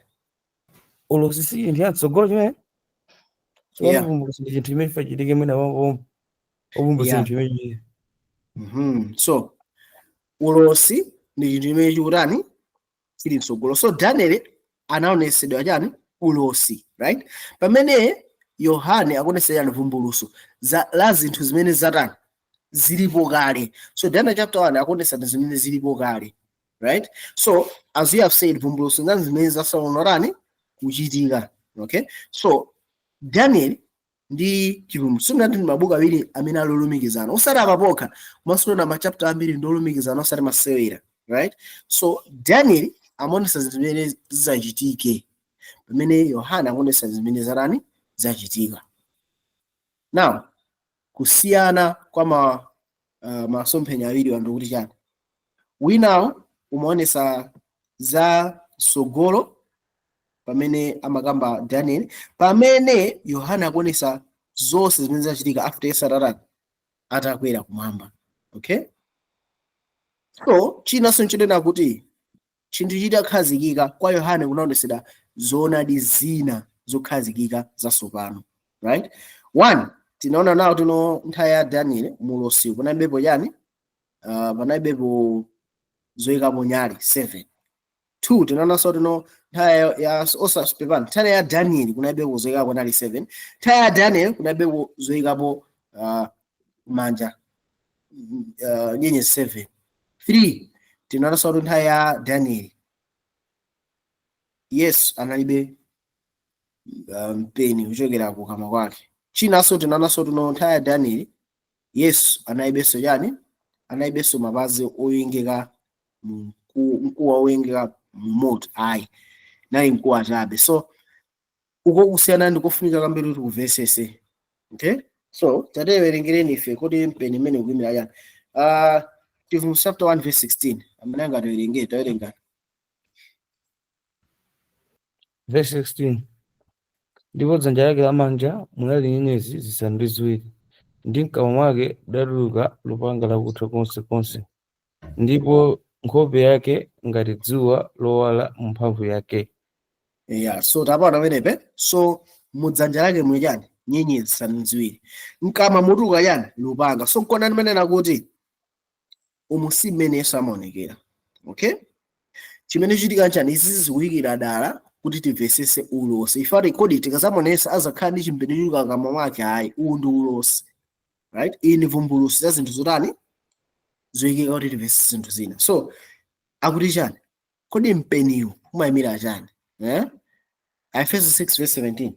Ulosi si ndi atsogolo chimene? Yeah. Vumbuluso ndi chinthu chimene chitike mwina ovumbulusa chinthu chimene. So ulosi ndi chinthu chimene chikutani chili mtsogolo. So Daniel anaonesedwa chani? Ulosi, right? Pamene Yohane akuonesedwa vumbuluso la zinthu zimene zatani zilipo kale. So Daniel chapter 1 akuonesa zimene zilipo kale, right? So as we have said, vumbulutso ngati zimene zasaonarani kuchitika, okay? So Daniel ndi chivumbulutso ngati mabuku awiri amene alolumikizana, osati apapokha, komanso na machapter ambiri ndolumikizana osati masewera, right? So Daniel amaonesa zimene zachitike, pamene Yohana akuonesa zimene zarani zachitika. Now, kusiyana kwa masomphenya awiri wandu kuti chani. Winawo umaonesa za sogolo pamene amakamba Daniel, pamene Yohana akuonesa zonse zimene zachitika after Yesu atakwera kumwamba, okay? So chinanso nchonena kuti chinthu chitakhazikika kwa Yohana kunaonesedwa zoonadi zina zokhazikika zasopano, right? One, tinaona nawo tuno nthawi ya Daniel mulosi panalibepo chani, panalibepo zoyikapo nyali 7. 2, tinaonanso tuno nthawi ya osasipepani, nthawi ya Daniel kunalibepo zoyikapo nyali 7. nthawi ya Daniel kunalibepo zoyikapo manja nyenyezi 7. 3, tinaonanso nthawi ya Daniel Yesu analibe mpeni kuchokera kukamwa kwake. Chinanso tinaonanso tuno nthawi ya Daniel Yesu analibenso chani, analibenso mapazi oyengeka mkuwa oyengeka mmoto, ayi nayi mkuwa chabe. So uko kusiyana ndikofunika kwambiri kuti kuvesese, okay? So tatewerengereni ife kuti mpeni imene ukuyimira chani. Chivumbulutso chapter 1 verse 16 amene angatiwerenge tawerenga. Verse 16. Ndipo dzanja lake lamanja munali nyenyezi zisanu ndi ziwiri, ndi mkamwa mwake datuluka lupanga lakutha konsekonse, ndipo nkhope yake ngati dzuwa lowala mphamvu yake. Yeah, so tapana pamenepe. So mudzanja lake muli chani, nyenyezi zisanu ndi ziwiri, mkamwa mutuluka chani, lupanga. So nkona ndimenena kuti umusi mmene Yesu amaonekera, okay? Chimene chitika nchani, izi zikuyikira dala kuti tivesese ulosi. Ifati kodi tikazamonesa azakhala ndi chimbenedwe pakamwa mwake, ayi uwu ndi ulosi, right? Iyi ndi vumbulutso za zinthu zotani zoyikika kuti tivesese zinthu zina. So akuti chani, kodi mpeniwo umayimira chani, Efeso 6 verse 17.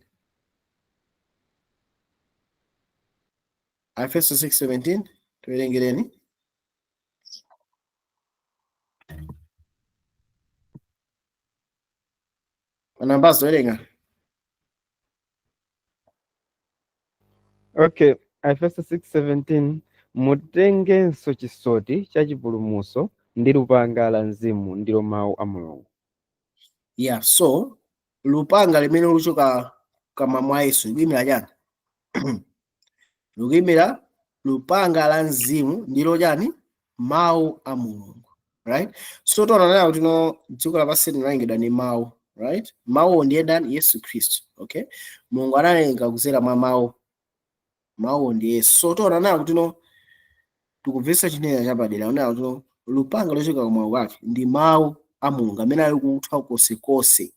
Efeso 6:17 tuwerengereni. Anambazo tuwerenga. Okay, Efeso 6:17, mutengenso chisoti cha chipulumutso ndi lupanga la Mzimu ndilo mawu a Mulungu. Yeah, so lupanga limene luchoka kama mwa Yesu likuyimira chani? Likuyimira lupanga la Mzimu ndilo chani? Mawu a Mulungu, right? So tonanayo tino dziko lapansi linalengedwa ndi mawu, right? Mawu ndiye ndani? Yesu Khristu, okay? Mulungu analenga kudzera mwa mawu. Mawu ndiye Yesu. So tonanayo tino tikubvesa chinena chapadera, unayo tino lupanga lochoka kwa mawu wake ndi mawu a Mulungu amene ali kuthwa konsekonse.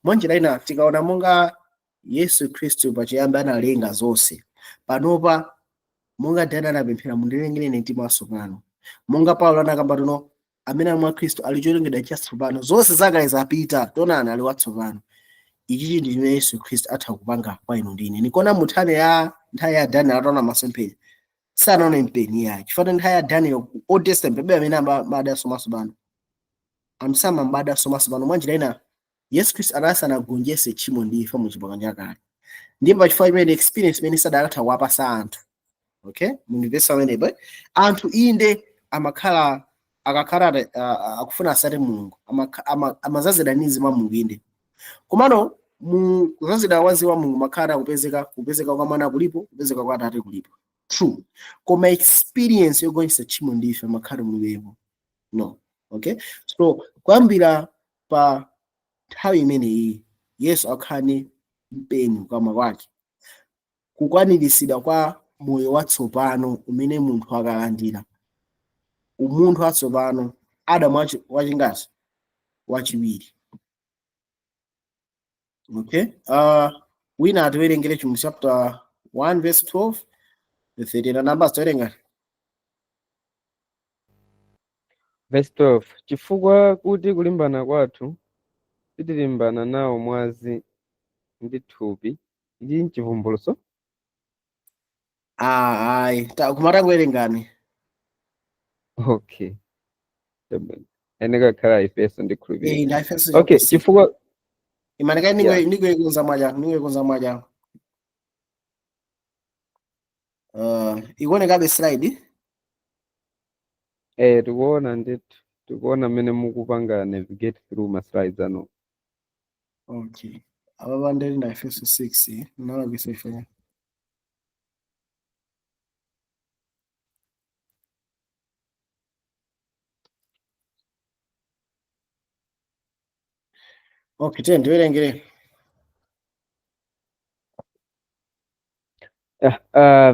Mwanjira ina tikaona monga Yesu Khristu pachiyambi analenga zonse, panopa monga Daniel anapemphera mundilengereni mtima watsopano, monga Paulo anakamba tuno amene mwa Khristu ali cholengedwa chatsopano, zonse zakale zapita, tonani ali watsopano. Ichi ndi chimene Yesu Khristu atha kupanga kwa inu ndine. Nikona muthane ya nthawi ya Daniel ataona masomphenya sanaone mpeni yake. Chifukwa nthawi ya Daniel Old Testament bebe amene amabada somasopano amsama mbada somasopano. Mwanjira ina Yesu Khristu anagonjetse tchimo ndi imfa mu chipangano chakale, ndipo pachifukwa imene experience imene sadakatha kuwapasa anthu, okay? Mundivesa pamenepo anthu inde amakhala akakhala akufuna asate Mulungu amazazida nizi mwa Mulungu inde, komano mu kuzazida wazi wa Mulungu makhala kupezeka kwa mwana kulipo, kupezeka kwa Atate kulipo, true, koma experience yogonjesa tchimo ndi imfa makhala mulipo, no, okay? So kwambira pa nthawi imeneyi Yesu akhani mpeni kama kwake, kukwaniritsidwa kwa moyo watsopano umene munthu akalandira, umunthu watsopano Adamu wachingasi wachiwiri, okay? Wina atiwerengere chinthu chapter 1 verse 12 13 Numbers towerenga. Verse 12. Chifukwa kuti kulimbana kwathu sitilimbana nawo mwazi ndi thupi ndi mchivumbuluso. Ayi, kumata kuwerengani. Okay. Eneka khala Efeso ndikhulupirira. Nda Efeso. Okay, chifukwa Imaneka ningwe kunza mwaja. Ikuoneka be slide. tikuona mmene mukupanga navigate through ma slides ano. Okay. Aba ndeli nda Efeso 6 nala bisefanya. Okay, ndiwerengere.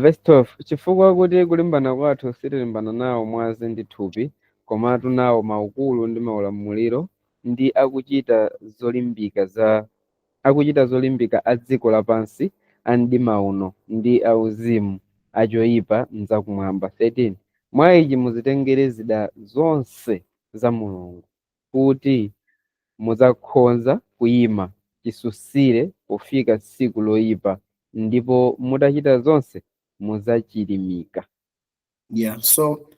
Verse 12. Chifukwa kuti kulimbana kwathu sitilimbana nawo mwazi ndi thupi, komatu nawo maukulu ndi maulamuliro ndi akuchita zolimbika a dziko lapansi, a mdima uno ndi auzimu achoyipa mzakumwamba. 13. Mwa ichi muzitengere zida zonse za Mulungu, kuti muzakhonza kuyima chisusire pofika tsiku loyipa, ndipo mutachita zonse muzachilimika. Yeah, so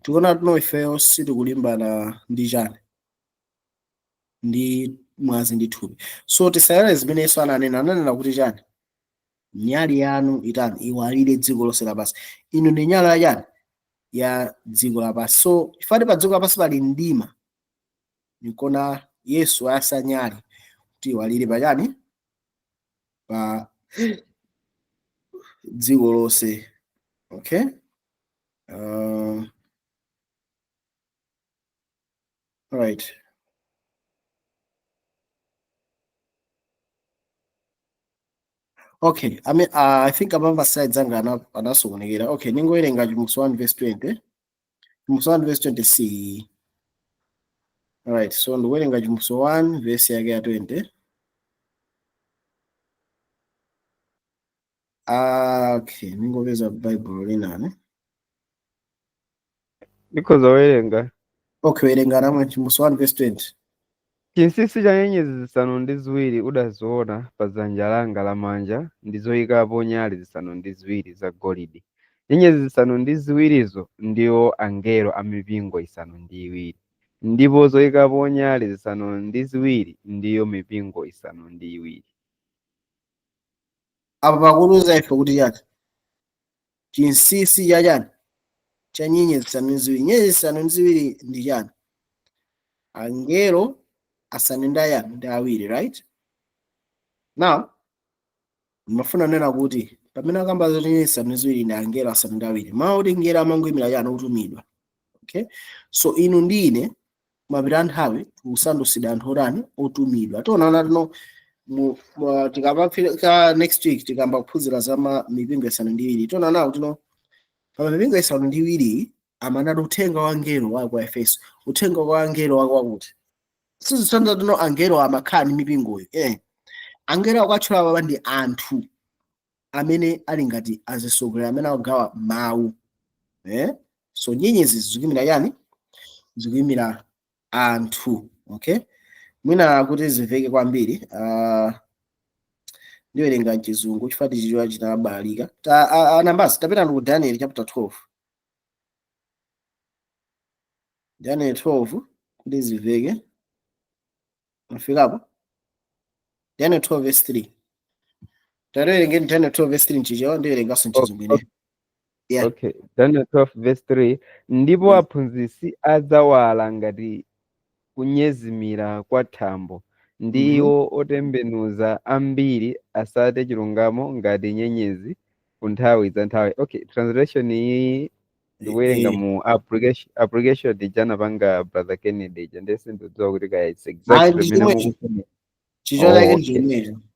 tikuona tuno ifeyo sitikulimbana ndi chani ndi mwazi ndi thupi. So tisayale zimeneso ananena kuti chani nyali yanu itani iwalire dziko lonse lapansi. Inu ndi nyala ya chani ya dziko lapansi. So ifati pa dziko lapansi pali mdima, nikona Yesu asa nyali kuti iwalire pa chani pa dziko lonse. Okay. Right. Okay, I think abamba slides anga anasokonekera. Okay, ningowerenga Chipulumutso 1 verse 20. Chipulumutso 1 verse 20 C. Alright, so ndikuwerenga Chipulumutso 1 verse yake ya 20. Okay, ningopeza Bible linane. Ndikhoza werenga. Okay, werenga namwe Chipulumutso 1 verse 20. Chinsinsi cha nyenyezi zisanu ndi ziwiri udaziona pa dzanja langa lamanja, ndi zoyikapo nyale zisanu ndi ziwiri zagolide. Nyenyezi zisanu ndi ziwirizo ndiwo angelo a mipingo isanu ndi iwiri, ndipo zoyikapo nyale zisanu ndi ziwiri ndiyo mipingo isanu ndi iwiri. Apa pakuluza ife kuti chani chinsinsi cha chani cha nyenyezi zisanu ndi ziwiri. Nyenyezi zisanu ndi ziwiri ndi chani? Angelo asanu ndi awiri, right? Now ndimafuna nena kuti pamene akamba zoti nyenyezi zisanu ndi ziwiri ndi angelo asanu ndi awiri, mawu kuti ngelo amangoyimira chani otumidwa. Okay, so inu ndi ine mapita nthawi tikusandutsidwa anthu otani otumidwa. Tionana tino tikapafika next week tikamba kuphunzira za mipingo isanu ndi iwiri. Tionana tino pa mipingo isanu ndi iwiri amanadi uthenga wa angelo wa kwa Efeso, uthenga wa angelo wa kwakuti. Sizitanda tino angelo amakhala ndi mipingoyo. Angelo akatchula baba ndi anthu amene ali ngati azisogolera amene akugawa mawu. So nyenyezi zikuyimira yani? Zikuyimira anthu. Okay, mwina kuti ziveke kwambiri ndiwerenga chizungu chifati chichwa chinabalika. Numbers tapita ku Daniel chapter 12. Daniel 12 kuti ziveke. Mafikapo Daniel 12 verse 3. Tawerenga Daniel 12 verse 3 nchicho ndiwerenga chizungu ine. Yeah. Okay, Daniel 12 verse 3. Ndipo aphunzitsi adzawala ngati kunyezimira kwa thambo, ndiwo otembenuza ambiri asate chilungamo ngati nyenyezi ku nthawi za nthawi. Okay, translation iyi ndikuwerenga mu application dijana panga brother Kennedy ndese ndodziwa kuti kaya it's exactly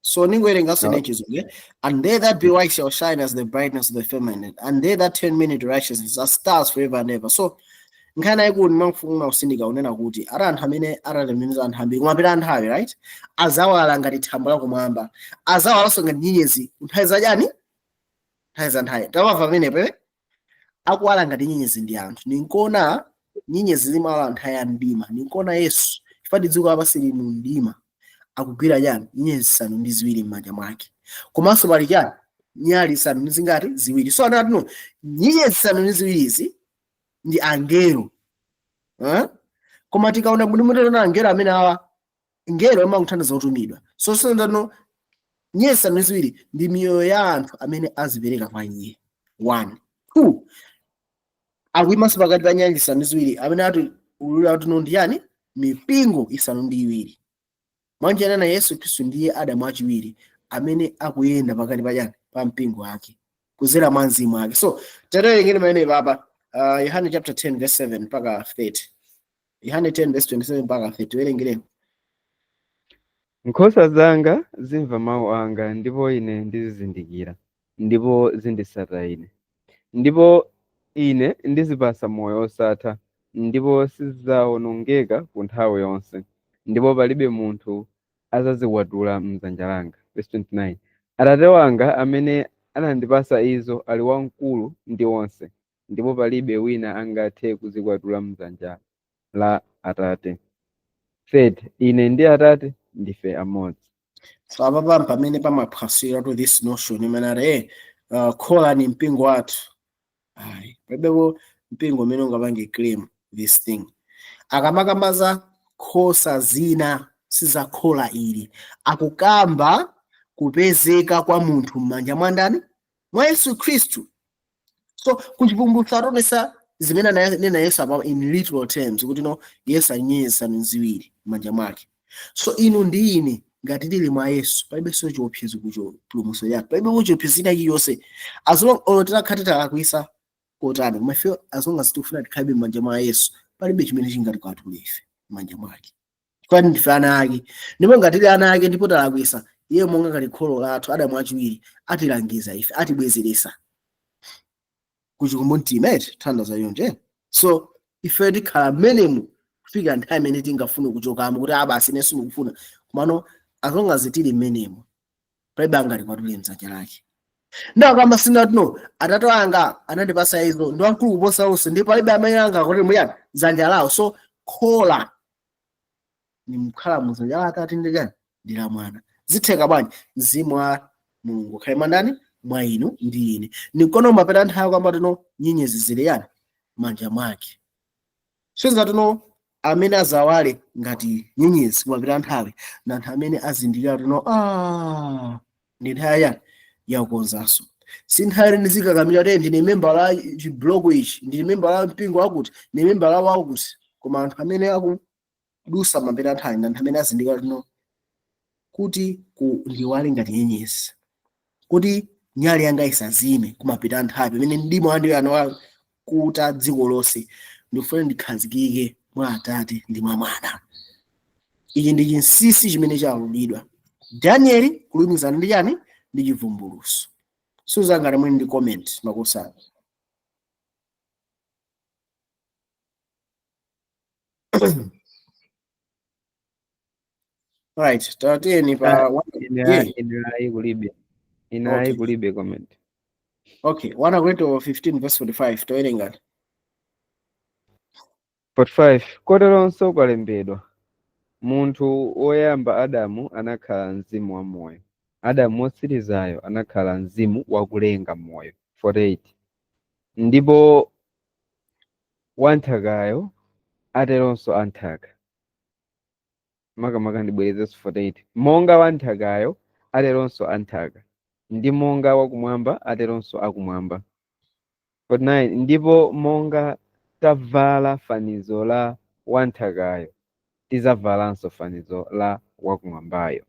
so ningowerenga sene chizungu. And they that be wise shall shine as the brightness of the firmament, and they that turn many to righteousness as stars forever and ever. So nkhana ikuti mangufuna usindika unena kuti ara anthu amene aralemeniza anthu ambiri kumapita nthawi, right? Azawala ngati thambo lakumwamba, azawalanso ngati nyenyezi nthawi za chani? Nthawi za nthawi. Tamva pamenepo akuwala ngati nyenyezi ndi anthu. Ninkona nyenyezi zimawala anthu ya mdima. Ninkona Yesu chifukwa dziko lapansi lili mu mdima akugwira chani nyenyezi zisanu ndi ziwiri m'manja mwake. Komanso pali chani nyali zisanu ndi zingati ziwiri. So anati no nyenyezi zisanu ndi ziwirizi ndi angelo. Koma tikaona mutona angelo amene awa ngelo amakuthandiza kutumidwa. So sindano nyenyezi zisanu ndi ziwiri ndi miyoyo ya anthu amene azipereka kwa iye. 1 2 akuimanso pakati pa nyenyezi zisanu ndi ziwiri amene ati ulula kuti ndi yani mipingo isanu ndi iwiri. Mwanjana na Yesu Khristu ndiye Adamu achiwiri amene akuyenda pakati pa yani pa mpingo wake kuzera mwa mzimu wake. So taterengeni maene baba Yohane chapter 10 verse 7 mpaka 30. Yohane 10 verse 27 mpaka 30 werengeni. Nkhosa zanga zimva mawu anga ndipo ine ndizizindikira ndipo zinditsata ine. Ndipo ine ndizipasa moyo osatha ndipo sizidzawonongeka ku nthawi yonse. Ndipo palibe munthu adzaziwatula m'dzanja langa. Verse 29. Atate wanga amene anandipasa izo ali wamkulu ndi onse, ndipo palibe wina angathe kuzikwatula m'dzanja la Atate. 30. Ine ndi Atate ndife amodzi. So ababa pamene pamaphwasira to this notion imene khola ni mpingo wathu. Palibe mpingo umene ungapange claim this thing. Akamakamaza khosa zina sizakhola ili akukamba kupezeka kwa munthu m'manja mwa ndani mwa Yesu Khristu. So kuchivumbulutso atonesa zimene nena Yesu about in literal terms kuti no Yesu nyenyezi zisanu ziwiri m'manja mwake. So inu ndi ine ngati tili mwa Yesu palibe so chiopsezo kuchopulumutso yake palibe chiopsezo ina chiyonse as long olotera khatita akuisa kotani mafe as long as tikufuna tikhabe m'manja mwa Yesu palibe chimene chingati kwatule ife m'manja mwake. Kwani ndife ana ake ndipo ngati tili ana ake ndipo talakwisa iye monga ngati kholo lathu Adamu achiwiri atilangiza ife atibwezeresa kuchikumbutima thandaza yonje. So ife tikhala menemu kufika nthawi imene tingafune kuchokamo kuti abasi nesu nikufuna kumano as long as tili menemu palibe angati kwatule m'dzanja lake. Ndawo kamba sinati no Atate wanga anandipasa izo ndi wamkulu kuposa onse ndipo palibe amene angakwatule muyani dzanja lawo. So khola ni mkhala muzanja la Atate ndi chani ndi la Mwana. Zitheka bwanji mzimu wa Mulungu khalima ndani mwa inu ndi ine. Nikono mapeta nthawi kwamba tino nyenyezi zili yani manja mwake. Sinza tino amene azawale ngati nyenyezi kumapeta nthawi na anthu amene azindikira tino ndi nthawi yani yakukonzanso. Si nthawi ndizikakamira kuti ndine member la chiblogo ichi ndine member la mpingo wakuti ndine member la wakuti koma anthu amene akudusa mapeta nthawi na anthu amene azindikira tino kuti ndiwale ngati nyenyezi kuti nyali yanga isazime kumapita nthawi pamene mdima wandi anawala kuta dziko lonse ndifuna ndikhazikike mwa Atate ndi mwa Mwana. Ichi ndi chinsinsi chimene chalulidwa Danieli kulumikizana ndi chani ndi chivumbulutso. Suzanga namwe ndi comment makosana. Right, tateni pa inayi kulibe comment. Okay, 1 Korinto 15 verse 45 toerenga. 45. Koteronso kwalembedwa munthu woyamba Adamu anakhala mzimu wa moyo, Adamu wotsirizayo anakhala mzimu wakulenga moyo. 48. Ndipo wanthakayo ateronso anthaka. Makamaka ndibwerezenso 48. Monga wanthakayo ateronso anthaka ndi monga wakumwamba ateronso akumwamba. 49. Ndipo monga tavala fanizo la wanthakayo tizavalanso fanizo la wakumwambayo.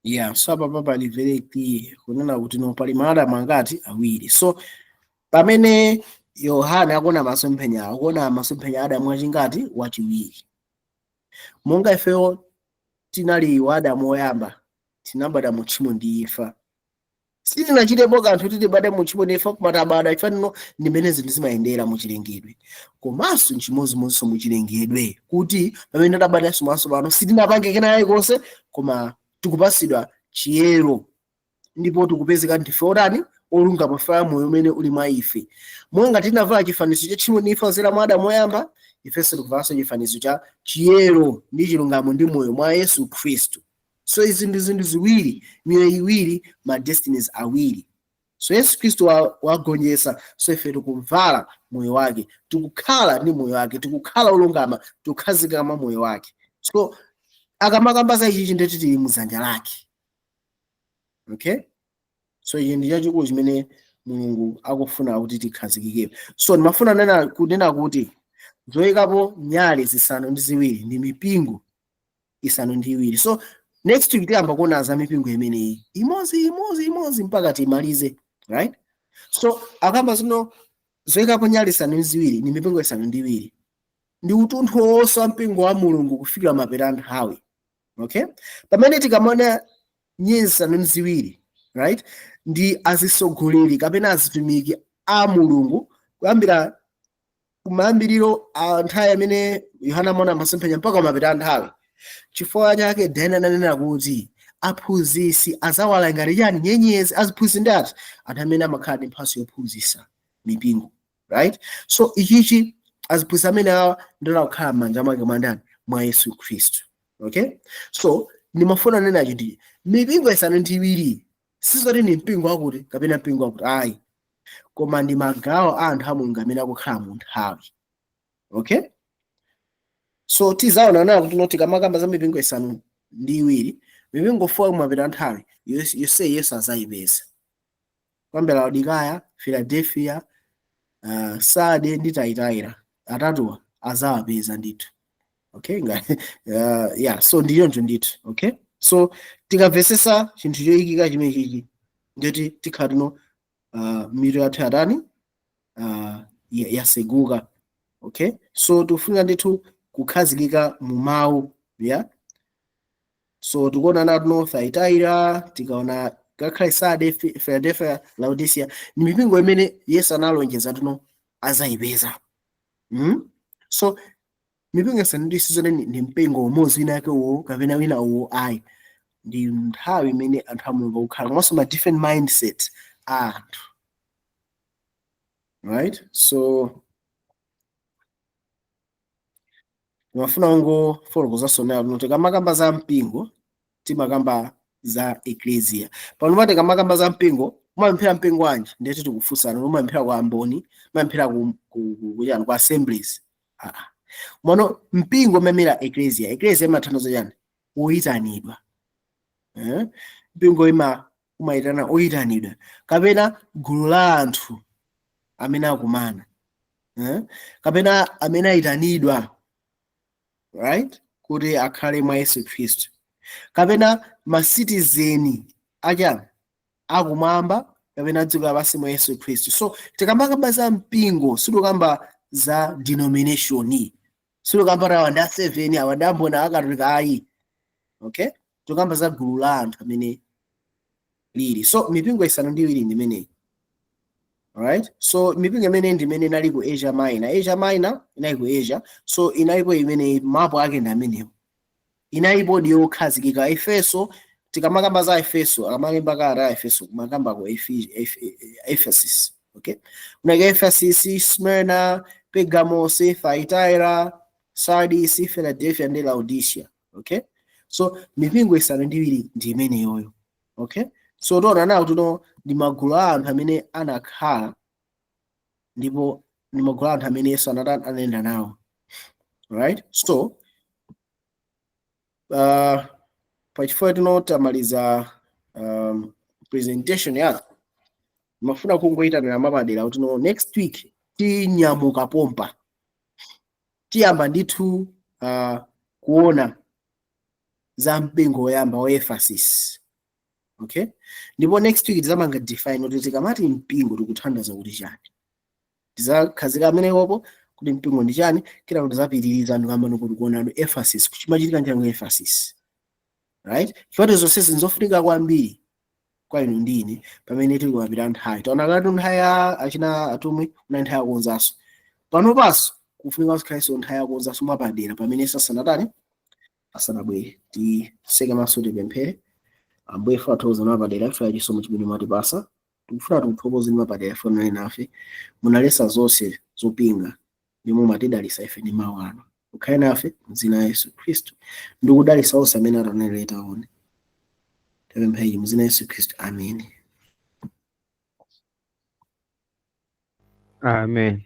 Yeah, so papa ni very clear kunena kuti no pali maadamu angati awiri. So pamene Yohane akona masomphenya akona masomphenya Adamu achingati wachiwiri. Monga ifeyo tinali wa Adamu oyamba tinabada mu tchimo ndi imfa. Sitinachitepo kanthu titibade mu tchimo ndi imfa kumatabada ifa no ndimene zinthu zimayendera mu chilengedwe. Komanso nchimozimozinso mu chilengedwe kuti pamene tabada somanso pano sitinapange kenayi konse koma tikupasidwa chiyero ndipo tikupezeka ndife otani olungama fa moyo umene uli mwa ife. Monga tinavala chifanizo cha tchimo ndi imfa kudzera mwa Adamu woyamba, ifenso tikuvalanso chifanizo cha chiyero ndi chilungamo ndi moyo mwa Yesu Khristu. So izi ndi zinthu ziwiri, miyoyo iwiri, ma destinies awiri. So Yesu Khristu wagonjetsa, so ife tikuvala moyo wake, tikukhala ndi moyo wake, tikukhala olungama, tikukhazikika mwa moyo wake. So akamakamba za ichi ndeti tili muzanja lake. Okay? So ichi ndi chachikulu chimene Mulungu akufuna kuti tikhazikike. So ndimafuna kunena kuti zoyikapo nyale zisanu ndi ziwiri ndi mipingo isanu ndi iwiri. So next week tiyamba kuona za mipingo imeneyi imodzi mpaka timalize, right? So akamba zino zoyikapo nyale zisanu ndi ziwiri ndi mipingo isanu ndi iwiri ndi utunthu wonse wa mpingo wa Mulungu kufikira mapeto nthawi. Okay? Pamene tikamona nyezi zisanu ndi ziwiri, right, ndi azisogoleri kapena azitumiki a Mulungu kuyambira kumayambiriro a nthawi amene Yohana amaona masomphenya mpaka mapeto nthawi. Chifukwa chake Daniel ananena kuti aphunzitsi azawala ngati chani nyenyezi, aziphunzitsi ndi anthu amene amakhala ndi mphatso yophunzitsa mipingo, right? So ichichi aziphunzitsi amene awa ndiwo akukhala m'manja mwake mwa ndani? Mwa Yesu Khristu. Okay? So ndimafuna nena kuti mipingo isanu ndi iwiri sizoti ni mpingo wakuti kapena mpingo wakuti ayi, koma ndi magawo a anthu a Mulungu amene akukhala mu nthawi. Okay? So tizaona kuti tikamakamba za mipingo isanu ndi iwiri, mipingo 4 mapeto nthawi yonse Yesu azayipeza. Kuyambira Laodikaya, Philadelphia, Sarde ndi Thyatira, atatuwa azawapeza ndithu. Okay? Yeah, so ndiyonjo ndithu. Okay? So tikamvesesa chinthu choyikika chimenechi ndoti tikhala tino mitu yathu yatani yaseguka. Okay? So tikufunira ndithu kukhazikika mu mawu, yeah. So tikuona natino Thyatira, tikaona ngakhale Sarde, Philadelphia, Laodicea, ni mipingo imene Yesu analonjeza tino azayipeza. So mipingo isanu ndi iwiri ndi mpingo umodzi wina yake uwo kapena wina uwo ayi, ndi nthawi imene anthu a Mulungu akukhala komanso ma different mindset anthu, right? So mafuna ngo fotokozaso nayo tikamakamba za mpingo timakamba za ecclesia. Pano pati kamakamba za mpingo umapemphera mpingo wanji ndeti tikufunsana, umapemphera kwa amboni, umapemphera ku assemblies. Mono mpingo memera ecclesia imathandiza chani? Oyitanidwa. Mpingo umayitana oyitanidwa kapena gulu la anthu amene akumana, kapena amene ayitanidwa, right, kuti akhale mwa Yesu Khristu, kapena ma citizen achani akumwamba kapena dziko lapansi mwa Yesu Khristu. So tikamakamba za mpingo sitikamba za denomination, sitikamba ra wanda 7 awandambona akatolika ayi. Okay? Tikamba za gulu la anthu amene lili. So mipingo isanu ndi iwiri ndi imeneyi. Alright? So mipingo imene ndi imene inali ku Asia Minor inali ku Asia. So inalipo imene mapo ake ndi amenewo. Inalipo ndi yokhazikika. Efeso, tikamakamba za Efeso, amalemba kale Efeso kumakamba ku Ephesus. Okay? Unaka Ephesus, Smyrna, Pergamos, Thyatira, Sardis, Philadelphia ndi Laodicea. Okay? So mipingo isanu ndi iwiri ndi imene yoyo. Okay? So tona nawo tuno ndi magulu a anthu amene anakhala ndipo ndi magulu a anthu amene Yesu anayenda nawo. Right? So pachifukwa tino tamaliza presentation yathu, mafuna kungoyitanira mapadera kuti no next week tinyamuka pompa tiyamba ndithu kuona za mpingo woyamba wa Ephesus. Okay? Ndipo next week tizamanga define kuti tikamati mpingo tikuthandiza kuti chani. Tizakhazika amene wopo kuti mpingo ndi chani, kila kuti zapitiriza anthu kamba kuti kuona Ephesus kuchimachitika njani Ephesus. Right? Chifukwa zonse zinzofunika kwambiri kwa inu ndine pamene tili kupita nthawi. Taona ngati nthawi ya achina atumwi una nthawi yakonzanso. Pano paso kufunika kukhalaso nthawi yakonzanso mwapadera pamene sasanatani asanabwere. Tiseke maso tipemphere. Ambuye fathoza mwapadera ife achisomo chimene mwatipasa. tikufuna tikuthokoze mapati yafanana nafe munalesa zonse zopinga ndimo matidalisa ife ndi mawu anu. Ukhale nafe mdzina la Yesu Khristu ndikudalisa onse amene ataneleta one tapempha mdzina la Yesu Khristu, amen. Amen.